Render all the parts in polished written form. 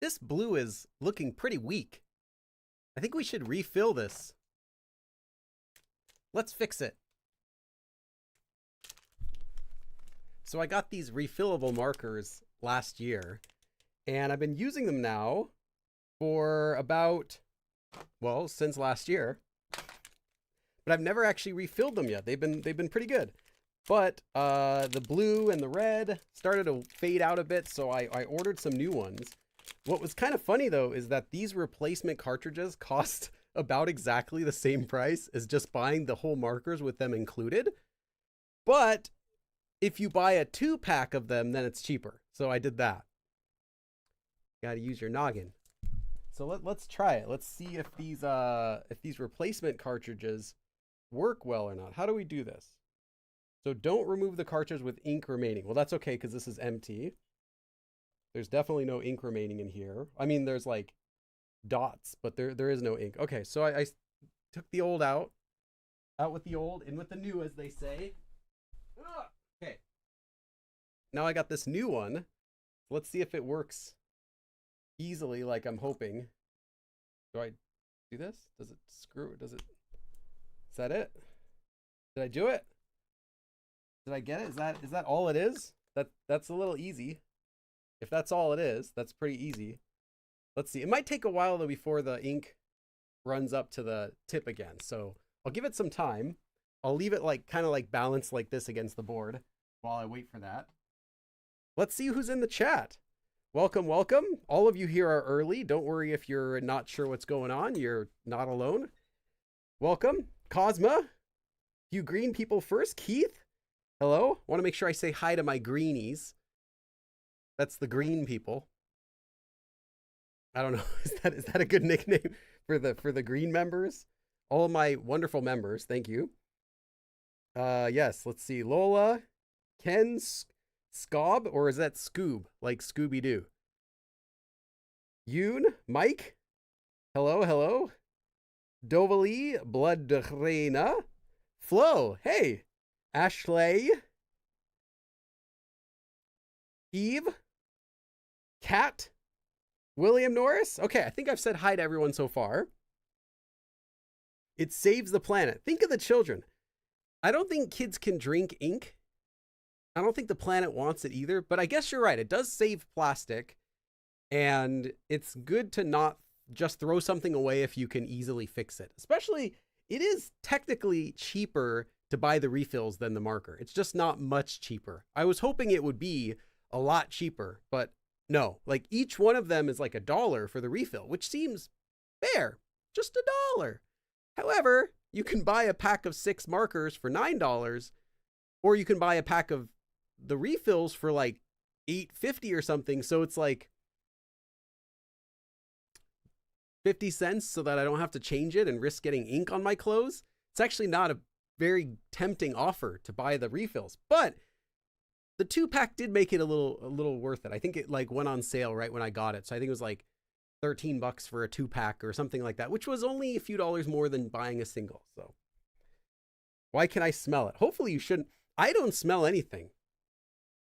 this blue is looking pretty weak. I think we should refill this. Let's fix it. So I got these refillable markers last year, and I've been using them now for about, well, since last year. But I've never actually refilled them yet. They've been pretty good. But the blue and the red started to fade out a bit, so I ordered some new ones. What was kind of funny, though, is that these replacement cartridges cost about exactly the same price as just buying the whole markers with them included. But if you buy a 2-pack of them, then it's cheaper. So I did that. Got to use your noggin. So let's try it. Let's see if these replacement cartridges work well or not. How do we do this? So don't remove the cartridge with ink remaining. Well, that's okay because this is empty. There's definitely no ink remaining in here. I mean, there's like dots, but there is no ink. Okay, so I took the old out with the old, in with the new, as they say. Okay. Now I got this new one. Let's see if it works easily like I'm hoping. Do I do this? Does it screw? Is that it? Did I do it? Did I get it? Is that all it is? That's a little easy. If that's all it is, that's pretty easy. Let's see. It might take a while though before the ink runs up to the tip again. So I'll give it some time. I'll leave it like kind of like balanced like this against the board while I wait for that. Let's see who's in the chat. Welcome, welcome. All of you here are early. Don't worry if you're not sure what's going on. You're not alone. Welcome. Cosma. You green people first. Keith. Hello. Want to make sure I say hi to my greenies. That's the green people. I don't know. Is that a good nickname for the green members? All of my wonderful members. Thank you. Yes. Let's see. Lola, Ken, Scob, or is that Scoob? Like Scooby-Doo. Yoon, Mike. Hello, hello. Dovali, Bloodreina. Flo, hey. Ashley. Eve. Kat. William Norris. Okay, I think I've said hi to everyone so far. It saves the planet. Think of the children. I don't think kids can drink ink. I don't think the planet wants it either, but I guess you're right. It does save plastic, and it's good to not just throw something away if you can easily fix it. Especially, it is technically cheaper to buy the refills than the marker. It's just not much cheaper. I was hoping it would be a lot cheaper, but no. Like each one of them is like $1 for the refill, which seems fair. Just $1. However, you can buy a pack of 6 markers for $9, or you can buy a pack of the refills for like $8.50 or something. So it's like 50 cents so that I don't have to change it and risk getting ink on my clothes. It's actually not a very tempting offer to buy the refills, but the 2-pack did make it a little worth it. I think it like went on sale right when I got it. So I think it was like $13 for a 2-pack or something like that, which was only a few dollars more than buying a single. So why can I smell it? Hopefully you shouldn't. I don't smell anything.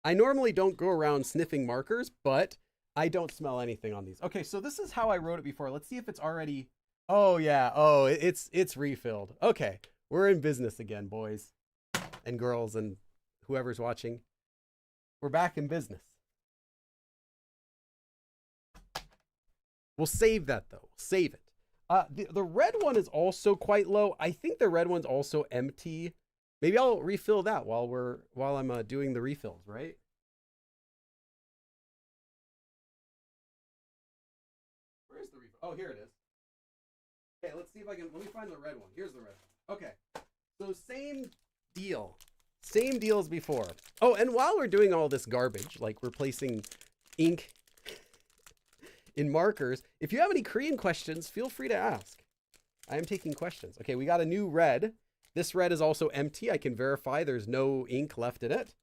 I normally don't go around sniffing markers, but I don't smell anything on these. Okay, so this is how I wrote it before. Let's see if it's already. Oh yeah. Oh, it's refilled. Okay, we're in business again, boys and girls and whoever's watching. We're back in business. We'll save that though. Save it. The red one is also quite low. I think the red one's also empty. Maybe I'll refill that while I'm doing the refills, right? Where is the refill? Oh, here it is. Okay, let's see if I can. Let me find the red one. Here's the red one. Okay, so same deal. Same deal as before. Oh, and while we're doing all this garbage, like replacing ink in markers, if you have any Korean questions, feel free to ask. I am taking questions. Okay, we got a new red. This red is also empty. I can verify there's no ink left in it.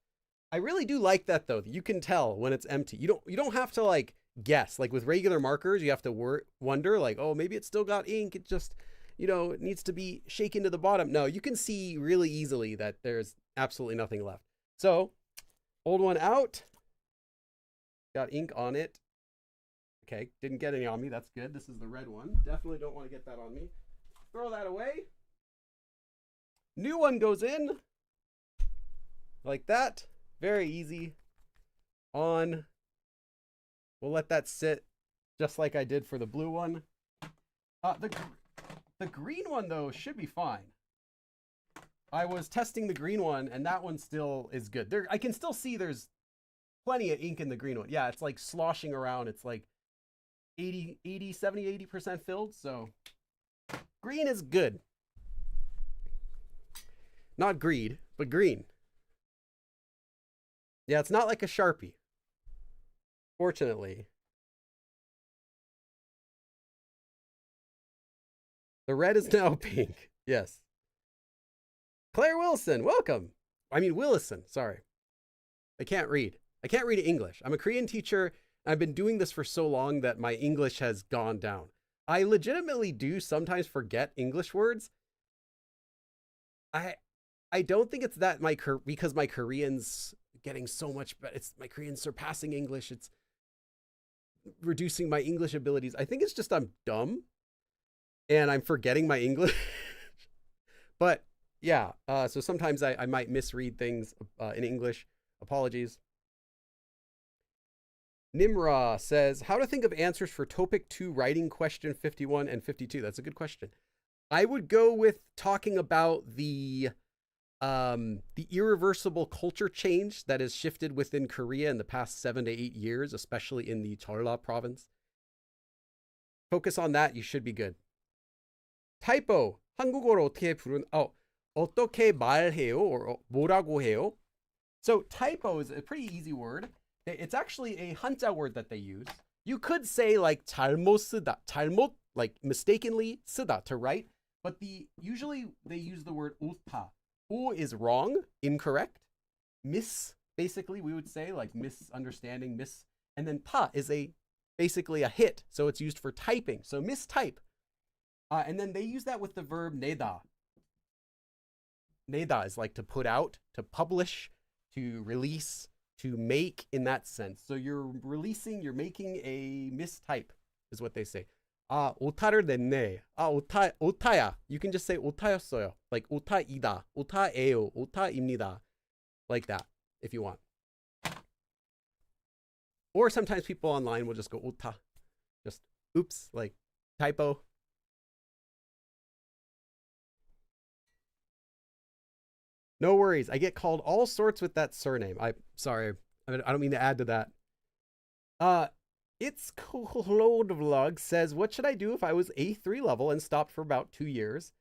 I really do like that though. You can tell when it's empty. You don't have to like guess. Like with regular markers, you have to wonder like, oh, maybe it's still got ink. It just, it needs to be shaken to the bottom. No, you can see really easily that there's absolutely nothing left. So, old one out. Got ink on it. Okay, didn't get any on me. That's good. This is the red one. Definitely don't want to get that on me. Throw that away. New one goes in. Like that. Very easy. On. We'll let that sit just like I did for the blue one. The green one, though, should be fine. I was testing the green one, and that one still is good. I can still see there's plenty of ink in the green one. Yeah, it's like sloshing around. It's like 80% filled. So green is good. Not greed, but green. Yeah, it's not like a Sharpie. Fortunately. The red is now pink. Yes. Claire Wilson, welcome. I mean, Willison, sorry. I can't read. I can't read English. I'm a Korean teacher. I've been doing this for so long that my English has gone down. I legitimately do sometimes forget English words. I don't think it's that because my Korean's getting so much better. It's my Korean's surpassing English. It's reducing my English abilities. I think it's just I'm dumb and I'm forgetting my English. But yeah, so sometimes I might misread things in English. Apologies. Nimra says, how to think of answers for topic 2 writing question 51 and 52. That's a good question. I would go with talking about the irreversible culture change that has shifted within Korea in the past 7 to 8 years, especially in the Jeolla province. Focus on that. You should be good. Typo. 한국어로 어떻게 말해요? Or 뭐라고 해요? So typo is a pretty easy word. It's actually a Hanja word that they use. You could say like 잘못 쓰다, 잘못, like mistakenly 쓰다, to write, but usually they use the word 옳다. O is wrong, incorrect. Basically we would say like misunderstanding, and then ta is basically a hit, so it's used for typing. So mistype. And then they use that with the verb 내다. 내다 is like to put out, to publish, to release, to make in that sense. So you're making a mistype is what they say. 오타를 냈네. 오타야. You can just say 오타였어요. Like 오타이다, 오타예요, 오타입니다. Like that, if you want. Or sometimes people online will just go 오타. Just, oops, like typo. No worries. I get called all sorts with that surname. Sorry. I don't mean to add to that. It's Claude Vlog says, what should I do if I was A3 level and stopped for about 2 years?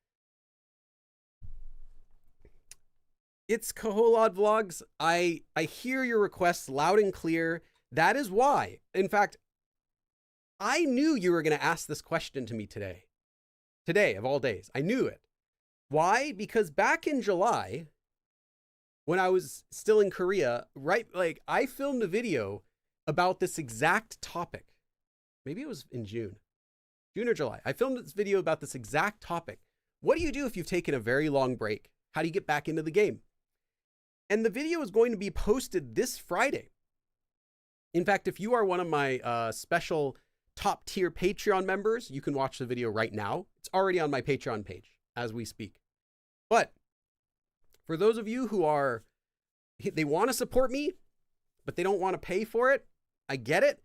It's Claude Vlogs. I hear your requests loud and clear. That is why. In fact, I knew you were going to ask this question to me today. Today, of all days. I knew it. Why? Because back in July, when I was still in Korea, I filmed a video about this exact topic. Maybe it was in June or July. I filmed this video about this exact topic. What do you do if you've taken a very long break? How do you get back into the game? And the video is going to be posted this Friday. In fact, if you are one of my special top tier Patreon members, you can watch the video right now. It's already on my Patreon page as we speak. But for those of you who they want to support me, but they don't want to pay for it, I get it.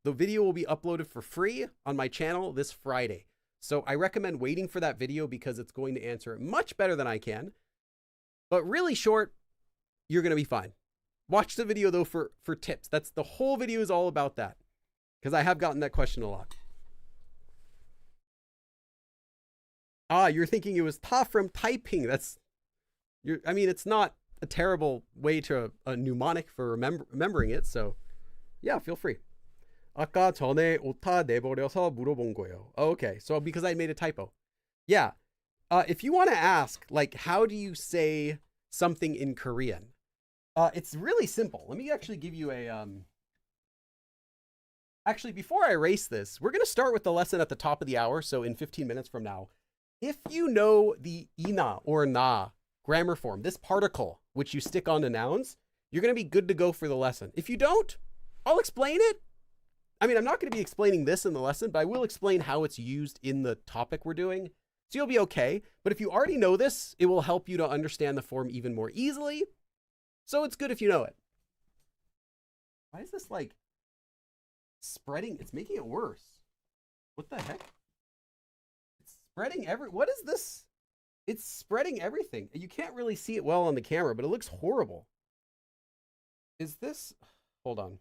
The video will be uploaded for free on my channel this Friday. So I recommend waiting for that video because it's going to answer it much better than I can. But really short, you're going to be fine. Watch the video though for tips. That's the whole video is all about that. Because I have gotten that question a lot. You're thinking it was ta from typing. It's not a terrible way to a mnemonic for remembering it. So yeah, feel free. 아까 전에 오타 내버려서 물어본 거예요. Oh, okay, so because I made a typo. Yeah, if you want to ask, like, how do you say something in Korean? It's really simple. Let me actually give you a... Actually, before I erase this, we're going to start with the lesson at the top of the hour, so in 15 minutes from now. If you know the ina or na grammar form, this particle, which you stick onto nouns, you're going to be good to go for the lesson. If you don't, I'll explain it. I mean, I'm not going to be explaining this in the lesson, but I will explain how it's used in the topic we're doing. So you'll be okay. But if you already know this, it will help you to understand the form even more easily. So it's good if you know it. Why is this like spreading? It's making it worse. What the heck? It's spreading what is this? It's spreading everything. You can't really see it well on the camera, but it looks horrible. Is this, hold on.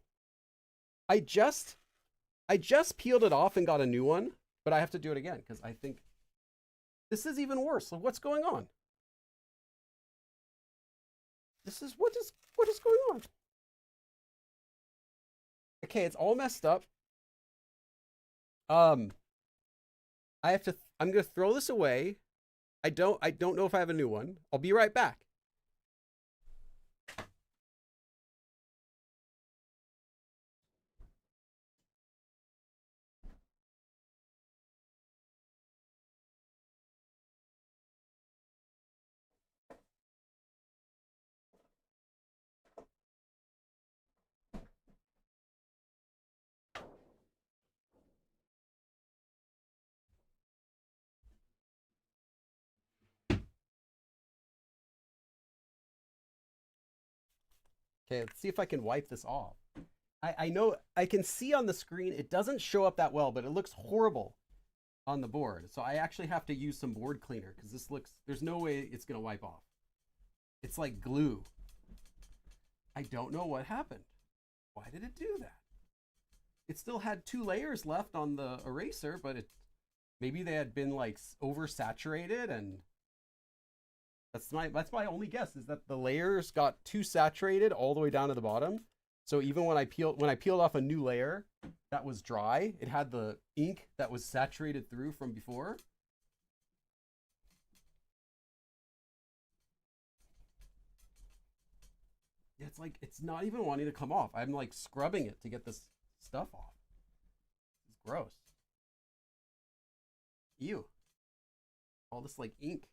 I just peeled it off and got a new one, but I have to do it again because I think this is even worse. So what's going on? What is going on? Okay, it's all messed up. I'm gonna throw this away. I don't know if I have a new one. I'll be right back. Okay, let's see if I can wipe this off. I know I can see on the screen, it doesn't show up that well, but it looks horrible on the board. So I actually have to use some board cleaner because there's no way it's going to wipe off. It's like glue. I don't know what happened. Why did it do that? It still had 2 layers left on the eraser, but maybe they had been like oversaturated, and that's my only guess, is that the layers got too saturated all the way down to the bottom. So even when I peeled off a new layer that was dry, it had the ink that was saturated through from before. It's like it's not even wanting to come off. I'm like scrubbing it to get this stuff off. It's gross. Ew. All this like ink.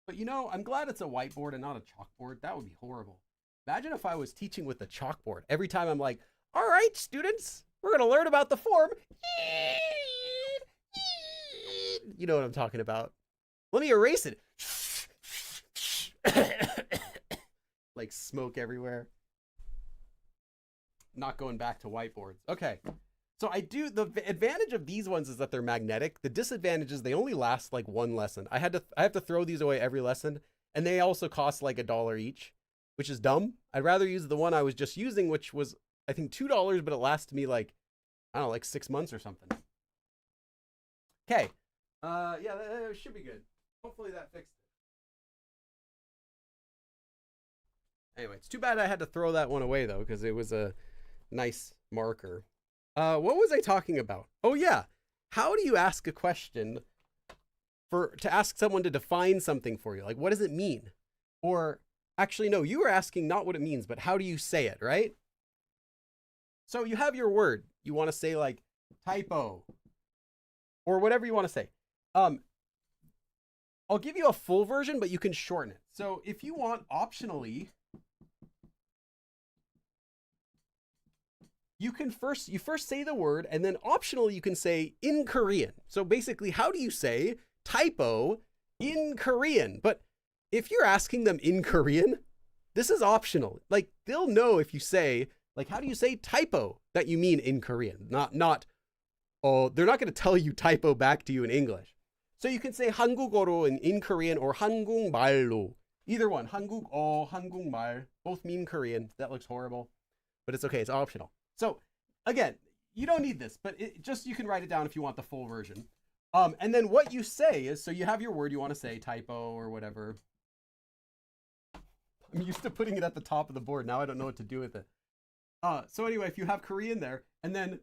But you know, I'm glad it's a whiteboard and not a chalkboard. That would be horrible. Imagine if I was teaching with a chalkboard. Every time I'm like, all right, students, we're going to learn about the form. You know what I'm talking about. Let me erase it. Like smoke everywhere. Not going back to whiteboards. Okay. So the advantage of these ones is that they're magnetic. The disadvantage is they only last like 1 lesson. I have to throw these away every lesson, and they also cost like $1 each, which is dumb. I'd rather use the one I was just using, which was I think $2, but it lasted me like, I don't know, like 6 months or something. Okay. Yeah, that should be good. Hopefully that fixed it. Anyway, it's too bad I had to throw that one away though, because it was a nice marker. What was I talking about? Oh yeah. How do you ask a question to ask someone to define something for you? Like, what does it mean? Or actually, no, you were asking not what it means, but how do you say it, right? So you have your word. You want to say like typo or whatever you want to say. I'll give you a full version, but you can shorten it. So if you want, optionally, you first say the word, and then optionally you can say in Korean. So basically, how do you say typo in Korean? But if you're asking them in Korean, this is optional. Like, they'll know if you say, like, how do you say typo, that you mean in Korean, not oh, they're not going to tell you typo back to you in English. So you can say 한국어로 in Korean or 한국말로. Either one, 한국어, 한국말, both mean Korean. That looks horrible, but it's okay. It's optional. So again, you don't need this, but you can write it down if you want the full version. And then what you say is, so you have your word you want to say, typo or whatever. I'm used to putting it at the top of the board. Now I don't know what to do with it. So anyway, if you have Korean there, and then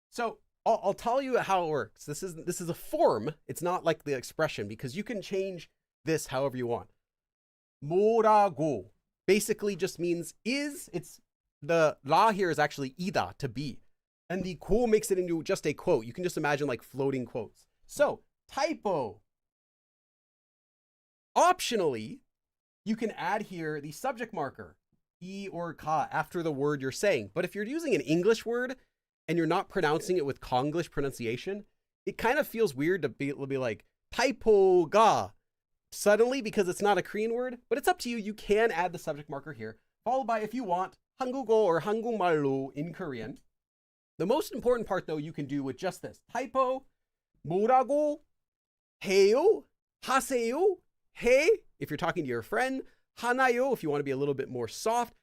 so I'll tell you how it works. This is a form. It's not like the expression, because you can change this however you want. 뭐라고 basically just means is. It's the la here is actually ida, to be. And the 고 makes it into just a quote. You can just imagine like floating quotes. So typo. Optionally, you can add here the subject marker, i or ka, after the word you're saying. But if you're using an English word and you're not pronouncing it with Konglish pronunciation, it kind of feels weird to be like typo ga suddenly because it's not a Korean word, but it's up to you. You can add the subject marker here, followed by, if you want, 한국어 or 한국말로 in Korean. The most important part, though, you can do with just this. typo, 뭐라고 해요, 하세요, 해, if you're talking to your friend, 하나요, if you want to be a little bit more soft,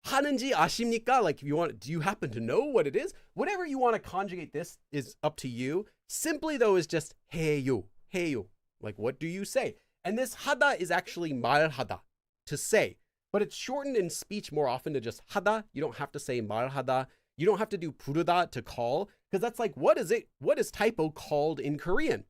하는지 아십니까, like if you want, do you happen to know what it is? Whatever you want to conjugate this is up to you. Simply, though, is just 해요, 해요. Like, what do you say? And this 하다 is actually 말하다, to say. But it's shortened in speech more often to just 하다. You don't have to say 말하다. You don't have to do 부르다 to call, because that's like, what is it? What is typo called in Korean?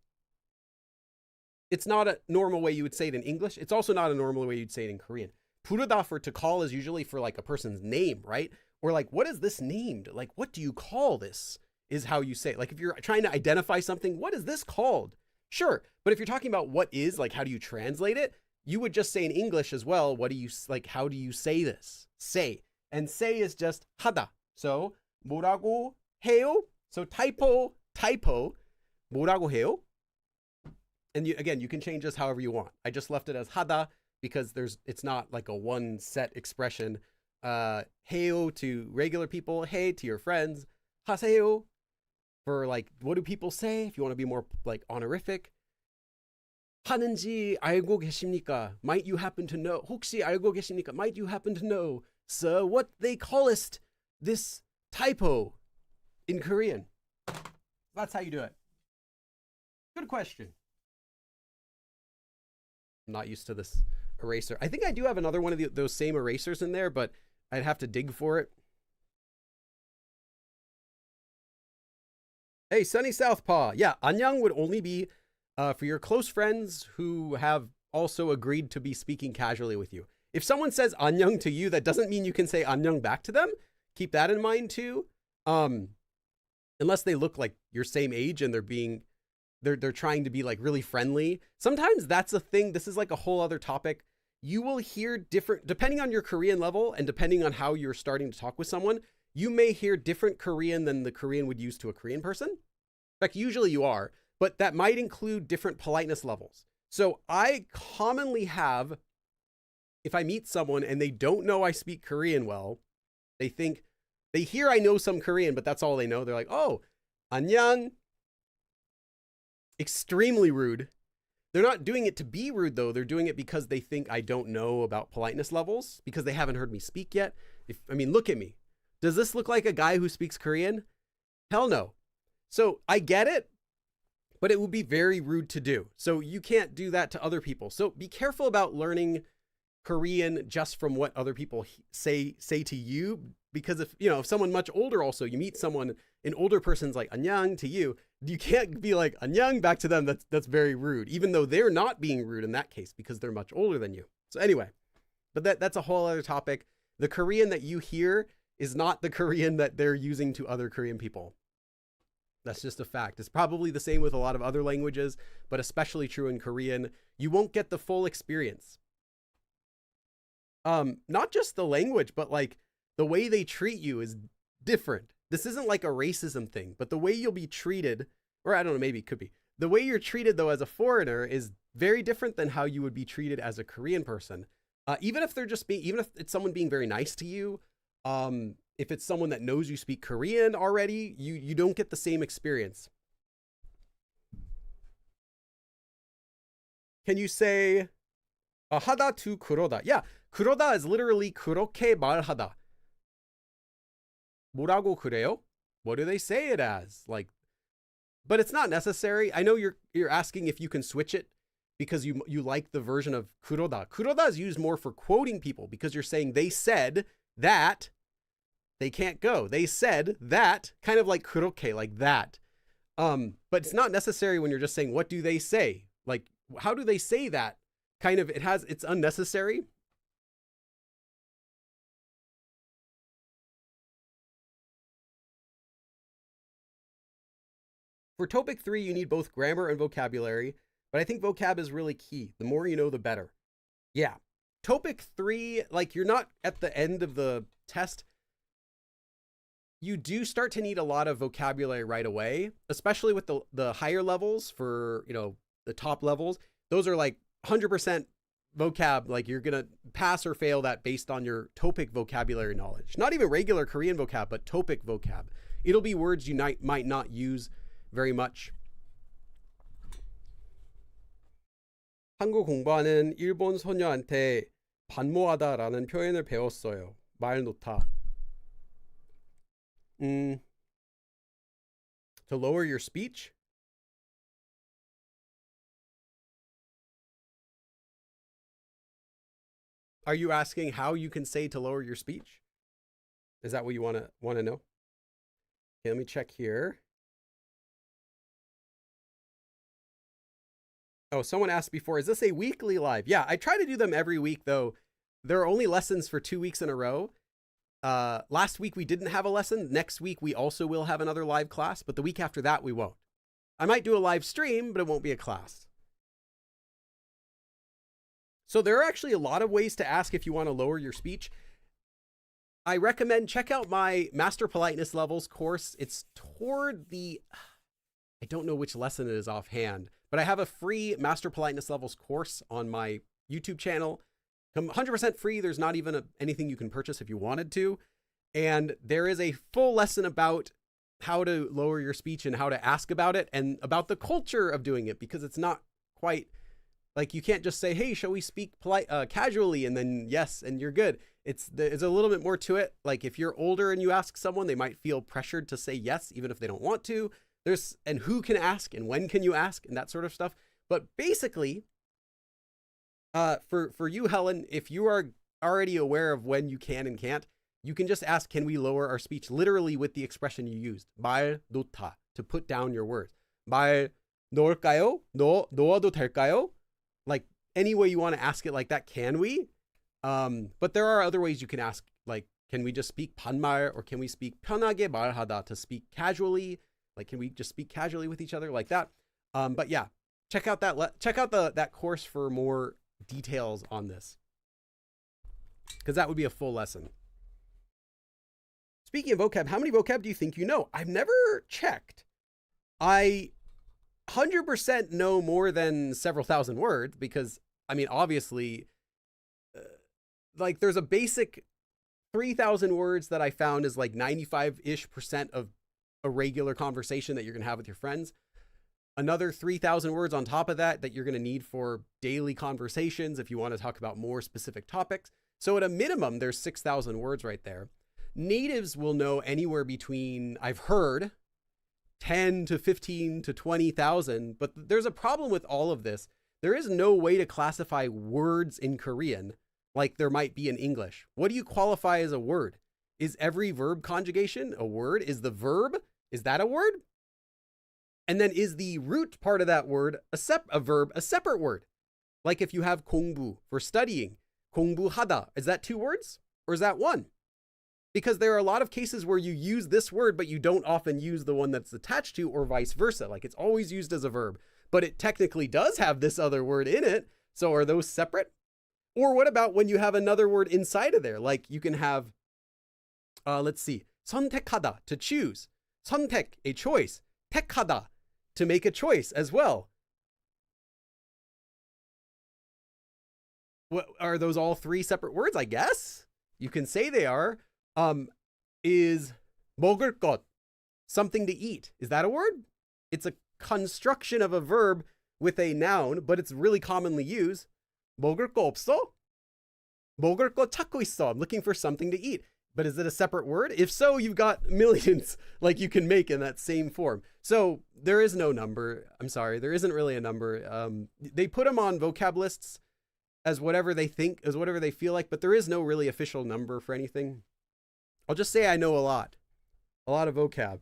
It's not a normal way you would say it in English. It's also not a normal way you'd say it in Korean. 부르다, for to call, is usually for like a person's name, right? Or like, what is this named? Like, what do you call this? Is how you say it. Like, if you're trying to identify something, what is this called? Sure. But if you're talking about what is, like, how do you translate it? You would just say in English as well, what do you, like, how do you say this? Say. And say is just 하다. So, 뭐라고 해요? So typo, 뭐라고 해요? And again, you can change this however you want. I just left it as 하다 because it's not like a one set expression. 해요 to regular people, hey to your friends, 하세요 for like, what do people say? If you want to be more like honorific. 하는지 알고 계십니까? Might you happen to know? 혹시 알고 계십니까? Might you happen to know, sir, what they callest this typo in Korean? That's how you do it. Good question. I'm not used to this eraser. I think I do have another one of those same erasers in there, but I'd have to dig for it. Hey, Sunny Southpaw. Yeah, 안녕 would only be for your close friends who have also agreed to be speaking casually with you. If someone says 안녕 to you, that doesn't mean you can say 안녕 back to them. Keep that in mind too. Unless they look like your same age and they're trying to be like really friendly. Sometimes that's a thing. This is like a whole other topic. You will hear different, depending on your Korean level and depending on how you're starting to talk with someone, you may hear different Korean than the Korean would use to a Korean person. In fact, usually you are, but that might include different politeness levels. So I commonly have, if I meet someone and they don't know I speak Korean well, they hear I know some Korean, but that's all they know. They're like, oh, 안녕. Extremely rude. They're not doing it to be rude, though. They're doing it because they think I don't know about politeness levels, because they haven't heard me speak yet. Look at me. Does this look like a guy who speaks Korean? Hell no. So I get it, but it would be very rude to do. So you can't do that to other people. So be careful about learning Korean just from what other people say to you, because if someone much older, also you meet someone, an older person's like 안녕 to you, you can't be like 안녕 back to them. That's very rude, even though they're not being rude in that case because they're much older than you. So anyway, but that's a whole other topic. The Korean that you hear is not the Korean that they're using to other Korean people. That's just a fact. It's probably the same with a lot of other languages, but especially true in Korean. You won't get the full experience. Not just the language, but like the way they treat you is different. This isn't like a racism thing, but the way you'll be treated, or I don't know, maybe it could be. The way you're treated, though, as a foreigner is very different than how you would be treated as a Korean person. Even if it's someone being very nice to you, if it's someone that knows you speak Korean already, you don't get the same experience. Can you say 하다 to 그러다? Yeah, 그러다 is literally 그렇게 말하다. 뭐라고 그래요? What do they say it as? Like, but it's not necessary. I know you're asking if you can switch it because you like the version of 그러다. 그러다 is used more for quoting people because you're saying they said that they can't go. They said that, kind of like 그렇게, like that. But it's not necessary when you're just saying, what do they say? Like, how do they say that? Kind of, it's unnecessary. For TOPIK 3, you need both grammar and vocabulary, but I think vocab is really key. The more you know, the better. Yeah. TOPIK 3, like you're not at the end of the test. You do start to need a lot of vocabulary right away, especially with the higher levels for, the top levels. Those are like 100% vocab, like you're going to pass or fail that based on your TOPIK vocabulary knowledge. Not even regular Korean vocab, but TOPIK vocab. It'll be words you might not use very much. 한국 공부하는 일본 소녀한테 반모하다라는 표현을 배웠어요. 말 놓다. To lower your speech? Are you asking how you can say to lower your speech? Is that what you want to know? Okay, let me check here. Oh, someone asked before, is this a weekly live? Yeah, I try to do them every week, though. There are only lessons for 2 weeks in a row. Last week we didn't have a lesson. Next week we also will have another live class, but the week after that we won't. I might do a live stream, but it won't be a class. So there are actually a lot of ways to ask if you want to lower your speech. I recommend check out my Master Politeness Levels course. It's toward the, I don't know which lesson it is offhand, but I have a free Master Politeness Levels course on my YouTube channel. 100% free. There's not even anything you can purchase if you wanted to. And there is a full lesson about how to lower your speech and how to ask about it and about the culture of doing it, because it's not quite like you can't just say, hey, shall we speak casually? And then yes, and you're good. It's a little bit more to it. Like if you're older and you ask someone, they might feel pressured to say yes, even if they don't want to. And who can ask and when can you ask and that sort of stuff. But basically, for you, Helen, if you are already aware of when you can and can't, you can just ask, can we lower our speech literally with the expression you used, 말 놓다, to put down your words. 말 놓을까요? 놓아도 될까요? Like any way you want to ask it like that, can we? But there are other ways you can ask, like, can we just speak 반말, or can we speak 편하게 말하다, to speak casually? Like, can we just speak casually with each other like that? But yeah, check out that course for more details on this, because that would be a full lesson. Speaking of vocab, how many vocab do you think you know? I've never checked. I 100% know more than several thousand words, because I mean, obviously, like there's a basic 3,000 words that I found is like 95-ish% of a regular conversation that you're gonna have with your friends. Another 3,000 words on top of that you're going to need for daily conversations if you want to talk about more specific topics. So at a minimum, there's 6,000 words right there. Natives will know anywhere between, I've heard, 10 to 15 to 20,000. But there's a problem with all of this. There is no way to classify words in Korean like there might be in English. What do you qualify as a word? Is every verb conjugation a word? Is the verb, is that a word? And then is the root part of that word a verb, a separate word? Like if you have 공부 for studying, 공부하다, is that 2 words or is that 1? Because there are a lot of cases where you use this word, but you don't often use the one that's attached to, or vice versa. Like it's always used as a verb, but it technically does have this other word in it. So are those separate? Or what about when you have another word inside of there? Like you can have, let's see, 선택하다, to choose. 선택, a choice. 택하다, to make a choice as well. What are those, all 3 separate words? I guess you can say they are. Is 먹을 것, something to eat, is that a word? It's a construction of a verb with a noun, but it's really commonly used. 먹을 거 없어? 먹을 거 찾고 있어. I'm looking for something to eat. But is it a separate word? If so, you've got millions like you can make in that same form. So there is no number. I'm sorry, there isn't really a number. They put them on vocab lists as whatever they think, as whatever they feel like, but there is no really official number for anything. I'll just say I know a lot of vocab,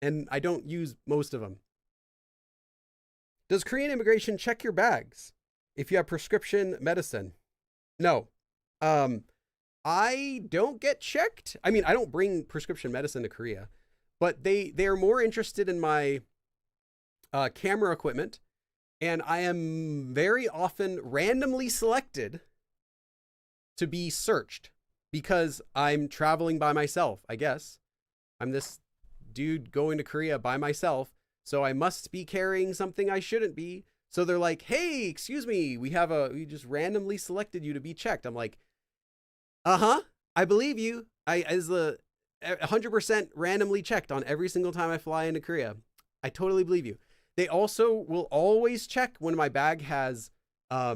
and I don't use most of them. Does Korean immigration check your bags if you have prescription medicine? No. I don't get checked. I mean, I don't bring prescription medicine to Korea, but they are more interested in my camera equipment, and I am very often randomly selected to be searched because I'm traveling by myself, I guess. I'm this dude going to Korea by myself, so I must be carrying something I shouldn't be. So they're like, hey, excuse me, we just randomly selected you to be checked. I'm like, I believe you. As the 100% randomly checked on every single time I fly into Korea. I totally believe you. They also will always check when my bag has, I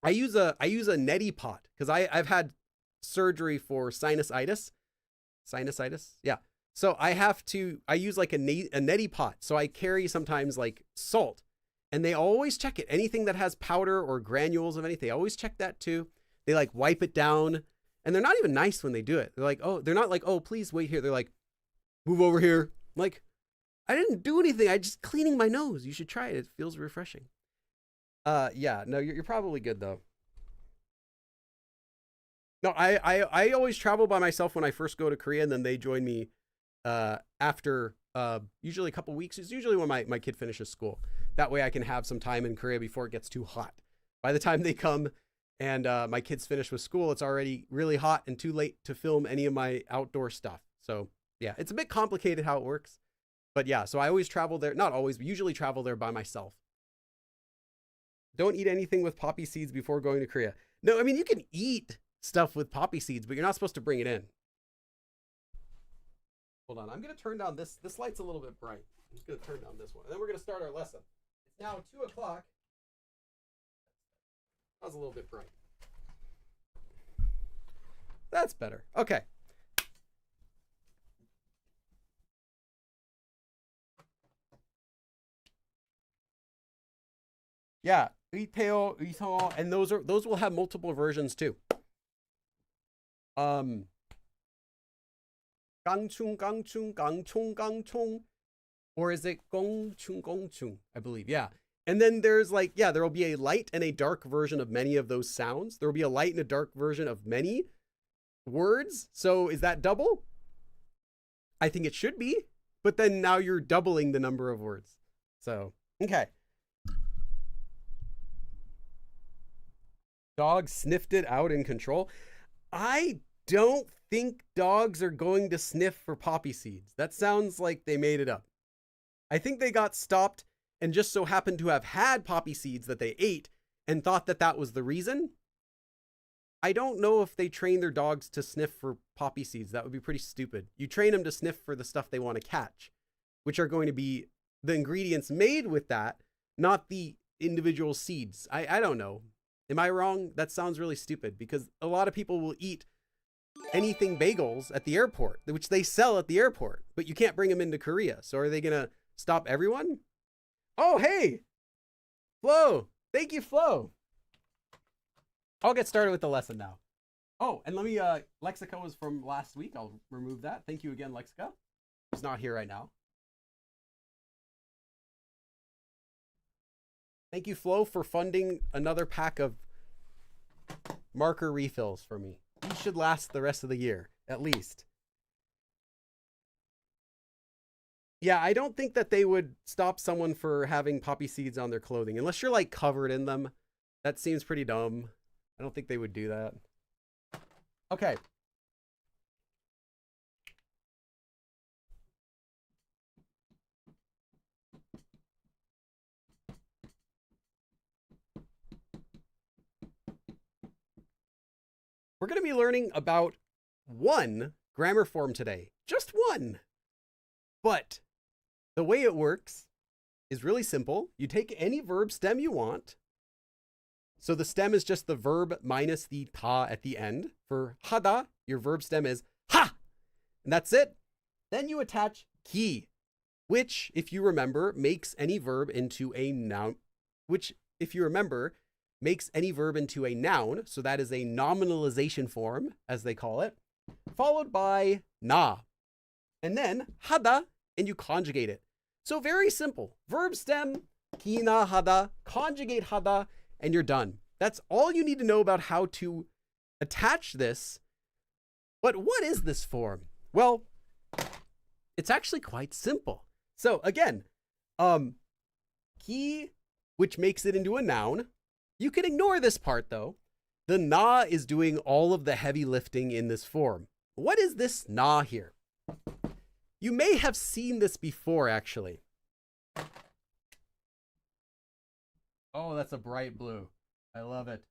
use a neti pot because I've had surgery for sinusitis. Yeah. So I use like a neti pot. So I carry sometimes like salt, and they always check it. Anything that has powder or granules of anything, they always check that too. They like wipe it down, and they're not even nice when they do it. They're like, oh, they're not like, oh, please wait here. They're like, move over here. I'm like, I didn't do anything. I just cleaning my nose. You should try it. It feels refreshing. Yeah, no, you're probably good though. No, I always travel by myself when I first go to Korea, and then they join me after usually a couple weeks. It's usually when my kid finishes school. That way I can have some time in Korea before it gets too hot. By the time they come and my kids finish with school, it's already really hot and too late to film any of my outdoor stuff. So yeah, it's a bit complicated how it works. But yeah, so I always travel there. Not always, but usually travel there by myself. Don't eat anything with poppy seeds before going to Korea. No, I mean, you can eat stuff with poppy seeds, but you're not supposed to bring it in. Hold on, I'm going to turn down this. This light's a little bit bright. I'm just going to turn down this one. And then we're going to start our lesson. It's now 2 o'clock. That was a little bit bright. That's better. Okay. Yeah, 의태어, 의성어, and those will have multiple versions too. 강충, 강충, 강총, 강총, or is it gongchung, gongchung? I believe, yeah. And then there's like, yeah, there will be a light and a dark version of many of those sounds. There will be a light and a dark version of many words. So is that double? I think it should be, but then now you're doubling the number of words. So, okay. Dog sniffed it out in control. I don't think dogs are going to sniff for poppy seeds. That sounds like they made it up. I think they got stopped and just so happened to have had poppy seeds that they ate and thought that that was the reason. I don't know if they train their dogs to sniff for poppy seeds. That would be pretty stupid. You train them to sniff for the stuff they want to catch, which are going to be the ingredients made with that, not the individual seeds. I don't know. Am I wrong? That sounds really stupid because a lot of people will eat anything bagels at the airport, which they sell at the airport, but you can't bring them into Korea. So are they going to stop everyone? Oh, hey, Flo. Thank you, Flo. I'll get started with the lesson now. Oh, and let me, Lexica was from last week. I'll remove that. Thank you again, Lexica. She's not here right now. Thank you, Flo, for funding another pack of marker refills for me. These should last the rest of the year, at least. Yeah, I don't think that they would stop someone for having poppy seeds on their clothing, unless you're like covered in them. That seems pretty dumb. I don't think they would do that. Okay. We're going to be learning about one grammar form today. Just one. But the way it works is really simple. You take any verb stem you want. So the stem is just the verb minus the ta at the end. For hada, your verb stem is ha. And that's it. Then you attach ki, which, if you remember, makes any verb into a noun. So that is a nominalization form, as they call it, followed by na. And then hada, and you conjugate it. So very simple. Verb stem, ki na hada, conjugate hada, and you're done. That's all you need to know about how to attach this. But what is this form? Well, it's actually quite simple. So again, ki, which makes it into a noun. You can ignore this part though. The na is doing all of the heavy lifting in this form. What is this na here? You may have seen this before, actually. Oh, that's a bright blue. I love it.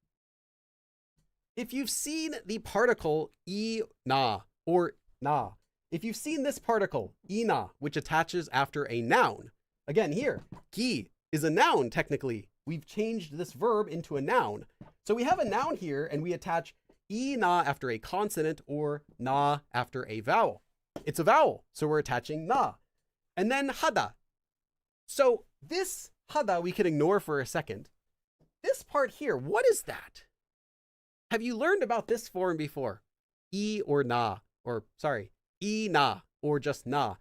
If you've seen the particle na or na, if you've seen this particle ina, which attaches after a noun, again here, ki is a noun technically. We've changed this verb into a noun. So we have a noun here and we attach na after a consonant or na after a vowel. It's a vowel, so we're attaching na. And then hada. So this hada we can ignore for a second. This part here, what is that? Have you learned about this form before? Or na, or sorry, na, or just na.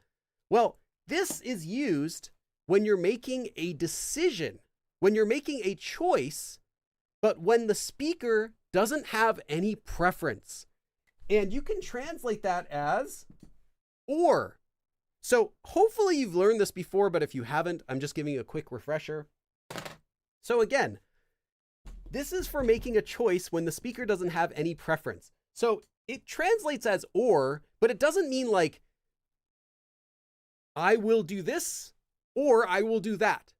Well, this is used when you're making a decision, when you're making a choice, but when the speaker doesn't have any preference. And you can translate that as or. So hopefully you've learned this before, but if you haven't, I'm just giving you a quick refresher. So again, this is for making a choice when the speaker doesn't have any preference. So it translates as or, but it doesn't mean like, I will do this or I will do that.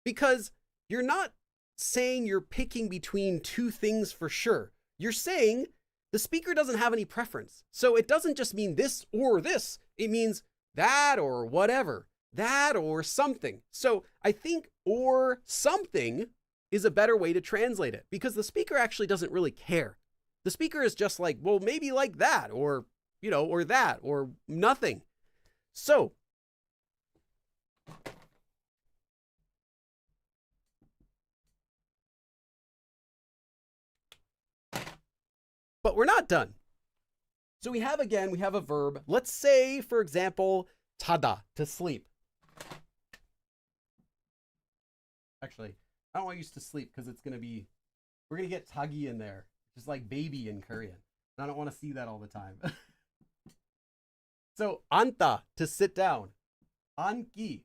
Because you're not saying you're picking between two things for sure. You're saying the speaker doesn't have any preference. So it doesn't just mean this or this. It means that or whatever, that or something. So I think or something is a better way to translate it because the speaker actually doesn't really care. The speaker is just like, well, maybe like that or, you know, or that or nothing. So but we're not done. So we have a verb. Let's say, for example, tada, to sleep. Actually, I don't want to use to sleep because we're going to get tagi in there, just like baby in Korean. I don't want to see that all the time. So anta, to sit down. Anki.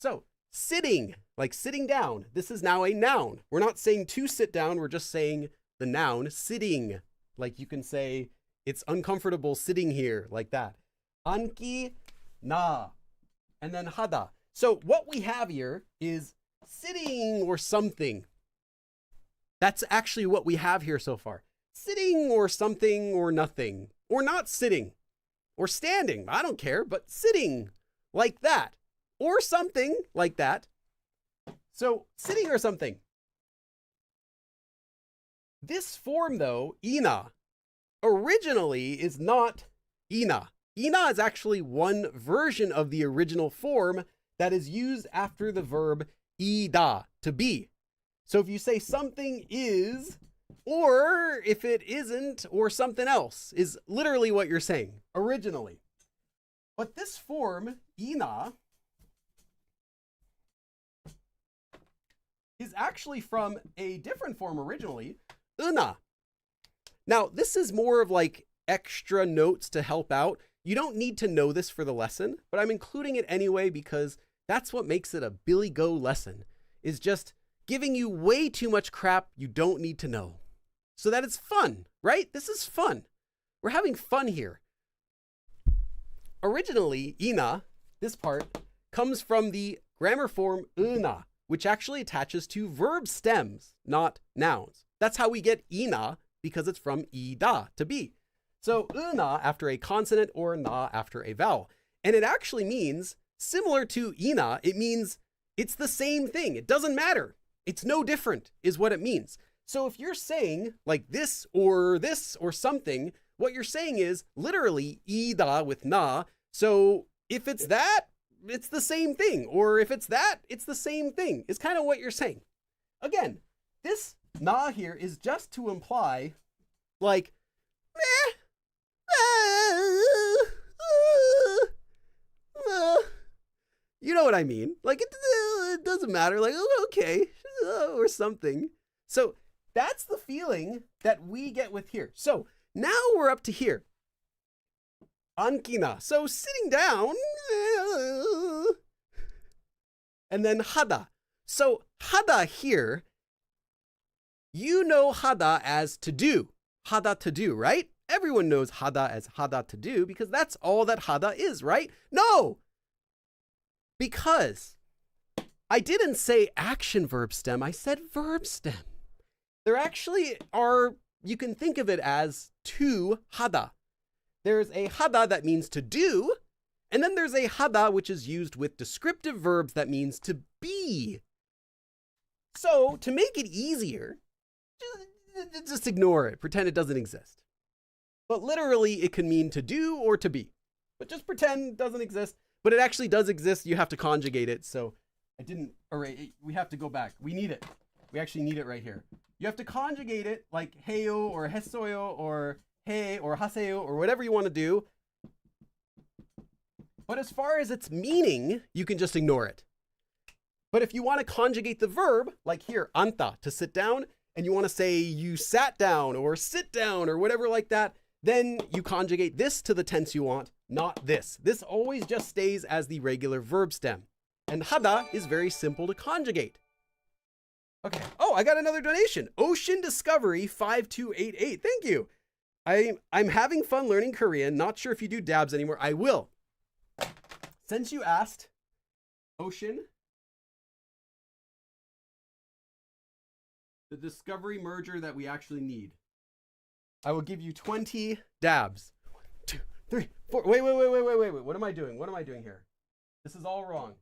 So sitting, like sitting down. This is now a noun. We're not saying to sit down. We're just saying the noun sitting. Like you can say, it's uncomfortable sitting here, like that. Anki na. And then hada. So what we have here is sitting or something. That's actually what we have here so far. Sitting or something or nothing. Or not sitting. Or standing. I don't care, but sitting like that. Or something like that. So sitting or something. This form though, ina, originally is not ina. Ina is actually one version of the original form that is used after the verb ida, to be. So if you say something is, or if it isn't, or something else, is literally what you're saying originally. But this form, ina, is actually from a different form originally, una. Now, this is more of like extra notes to help out. You don't need to know this for the lesson, but I'm including it anyway because that's what makes it a Billy Go lesson, is just giving you way too much crap you don't need to know so that it's fun, right? This is fun. We're having fun here. Originally, ina, this part, comes from the grammar form una, which actually attaches to verb stems, not nouns. That's how we get ina, because it's from ida, to be. So una after a consonant or na after a vowel. And it actually means, similar to ina, it means it's the same thing. It doesn't matter. It's no different is what it means. So if you're saying like this or something, what you're saying is literally ida with na. So if it's that, it's the same thing. Or if it's that, it's the same thing. It's kind of what you're saying. Again, this na here is just to imply like, you know what I mean? Like it doesn't matter. Like, okay, or something. So that's the feeling that we get with here. So now we're up to here. Ankina. So sitting down. And then hada. So hada here, you know hada as to do. Hada to do, right? Everyone knows hada as hada to do because that's all that hada is, right? No! Because I didn't say action verb stem, I said verb stem. There actually are, you can think of it as two hada. There's a hada that means to do, and then there's a hada which is used with descriptive verbs that means to be. So to make it easier, just ignore it, pretend it doesn't exist. But literally it can mean to do or to be. But just pretend it doesn't exist, but it actually does exist, you have to conjugate it, so I didn't, all right, we have to go back. We need it. We actually need it right here. You have to conjugate it like heyo or hesoyo or he or haseyo or whatever you want to do. But as far as its meaning, you can just ignore it. But if you want to conjugate the verb, like here, anta, to sit down, and you want to say you sat down or sit down or whatever like that, then you conjugate this to the tense you want, not this. This always just stays as the regular verb stem. And hada is very simple to conjugate. Okay. Oh, I got another donation. Ocean Discovery 5288. Thank you. I'm having fun learning Korean. Not sure if you do dabs anymore. I will. Since you asked, Ocean, the Discovery merger that we actually need, I will give you 20 dabs. 1, 2, 3, 4. Wait. What am I doing? What am I doing here? This is all wrong.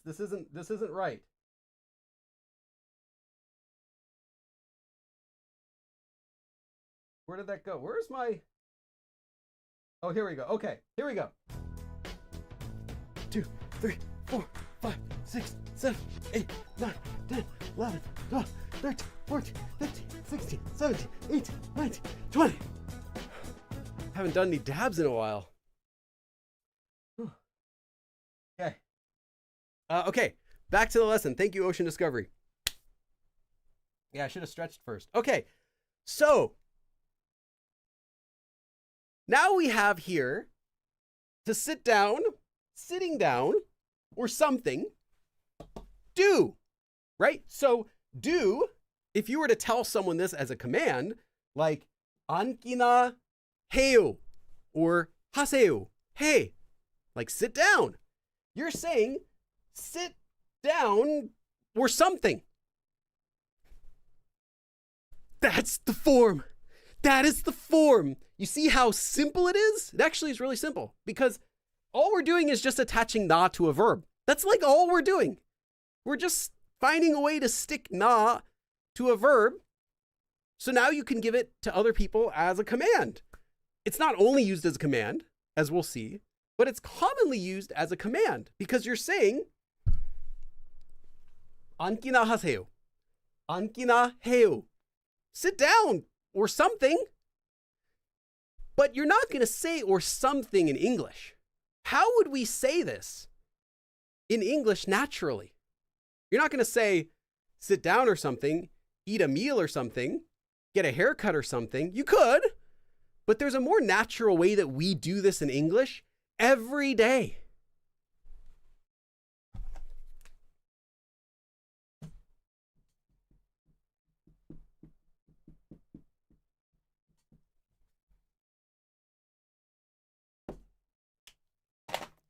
This isn't right. Where did that go? Where's my... Oh, here we go. Okay, here we go. 2, 3, 4, 5, 6, 7, 8, 9, 10, 11, 12, 13, 14, 15, 16, 17, 18, 19, 20. Haven't done any dabs in a while. Okay. Okay, back to the lesson. Thank you, Ocean Discovery. Yeah, I should have stretched first. Okay, so now we have here to sit down, sitting down, or something, do, right? So do, if you were to tell someone this as a command, like 앉기나 해요 or 하세요, hey, like sit down. You're saying sit down or something. That's the form. That is the form. You see how simple it is? It actually is really simple because all we're doing is just attaching na to a verb. That's like all we're doing. We're just finding a way to stick na to a verb. So now you can give it to other people as a command. It's not only used as a command, as we'll see, but it's commonly used as a command because you're saying 앉기나 하세요. 앉기나 해요. Sit down or something. But you're not going to say or something in English. How would we say this in English naturally? You're not going to say sit down or something, eat a meal or something, get a haircut or something. You could, but there's a more natural way that we do this in English every day.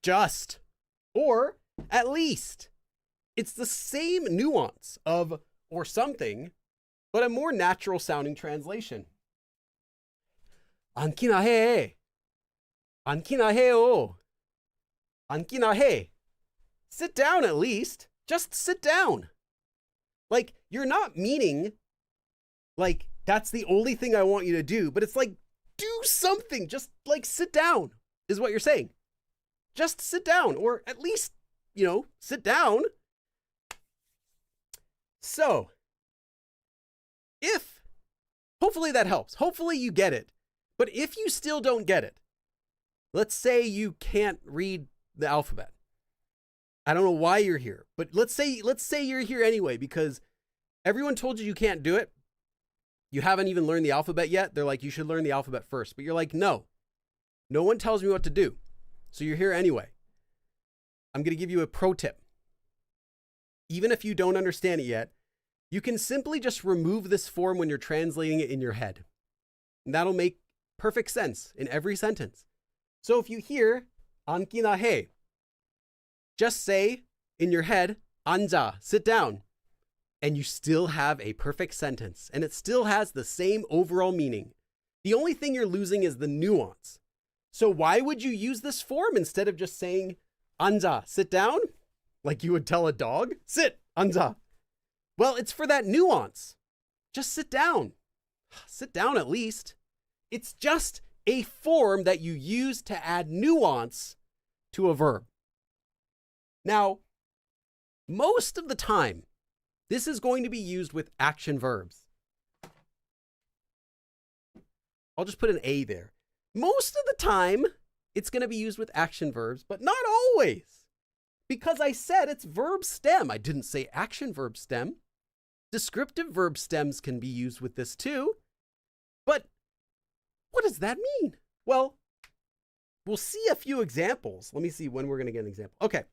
Just, or at least. It's the same nuance of or something, but a more natural sounding translation. 앉기나 해. 앉기나 해요. 앉기나 해. Sit down at least. Just sit down. Like, you're not meaning, like, that's the only thing I want you to do, but it's like, do something. Just, like, sit down is what you're saying. Just sit down, or at least, sit down. So, hopefully that helps. Hopefully you get it. But if you still don't get it, let's say you can't read the alphabet. I don't know why you're here, but let's say you're here anyway because everyone told you can't do it. You haven't even learned the alphabet yet. They're like, you should learn the alphabet first. But you're like, no one tells me what to do. So you're here anyway. I'm going to give you a pro tip. even if you don't understand it yet, you can simply just remove this form when you're translating it in your head. And that'll make perfect sense in every sentence. So if you hear 앉기나 해, just say in your head, 앉아, sit down. And you still have a perfect sentence. And it still has the same overall meaning. The only thing you're losing is the nuance. So why would you use this form instead of just saying 앉아, sit down? Like you would tell a dog, sit, 앉아. Well, it's for that nuance. Just sit down. Sit down at least. It's just a form that you use to add nuance to a verb. Now, most of the time, this is going to be used with action verbs. I'll just put an A there. Most of the time, it's going to be used with action verbs, but not always. Because I said it's verb stem. I didn't say action verb stem. Descriptive verb stems can be used with this too. But what does that mean? Well, we'll see a few examples. Let me see when we're going to get an example. Okay.